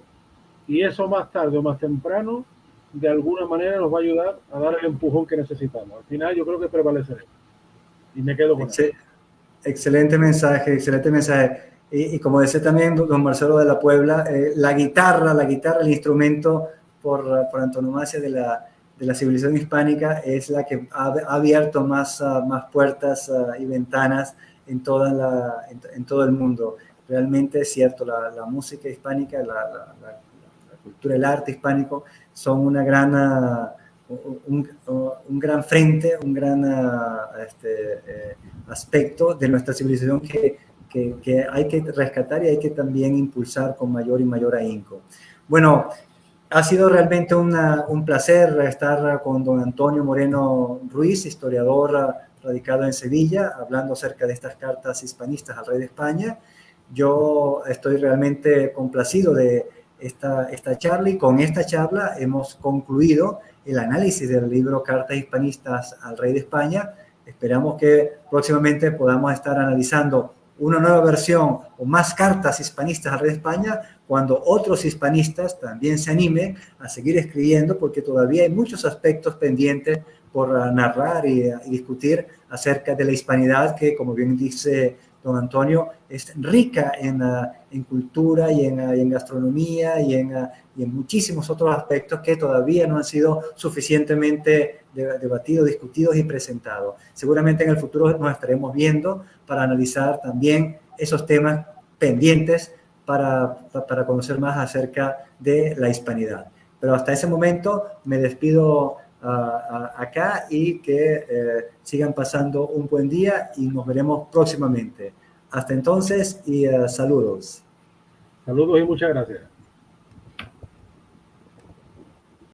Y eso más tarde o más temprano, de alguna manera nos va a ayudar a dar el empujón que necesitamos. Al final yo creo que prevaleceremos. Y me quedo con eso. Excelente mensaje, excelente mensaje. Y como decía también don Marcelo de la Puebla, la guitarra, el instrumento por antonomasia de la civilización hispánica, es la que ha abierto más puertas y ventanas en todo el mundo. Realmente es cierto, la música hispánica, la cultura, el arte hispánico son una gran... un gran frente, un gran aspecto de nuestra civilización que hay que rescatar y hay que también impulsar con mayor y mayor ahínco. Bueno, ha sido realmente un placer estar con don Antonio Moreno Ruiz, historiador radicado en Sevilla, hablando acerca de estas cartas hispanistas al rey de España. Yo estoy realmente complacido de esta charla, y con esta charla hemos concluido el análisis del libro Cartas Hispanistas al Rey de España. Esperamos que próximamente podamos estar analizando una nueva versión o más cartas hispanistas al Rey de España, cuando otros hispanistas también se animen a seguir escribiendo, porque todavía hay muchos aspectos pendientes por narrar y discutir acerca de la hispanidad, que, como bien dice don Antonio, es rica en cultura y en gastronomía y en muchísimos otros aspectos que todavía no han sido suficientemente debatidos, discutidos y presentados. Seguramente en el futuro nos estaremos viendo para analizar también esos temas pendientes para conocer más acerca de la hispanidad. Pero hasta ese momento me despido acá, y que sigan pasando un buen día y nos veremos próximamente. Hasta entonces, y saludos. Saludos y muchas gracias.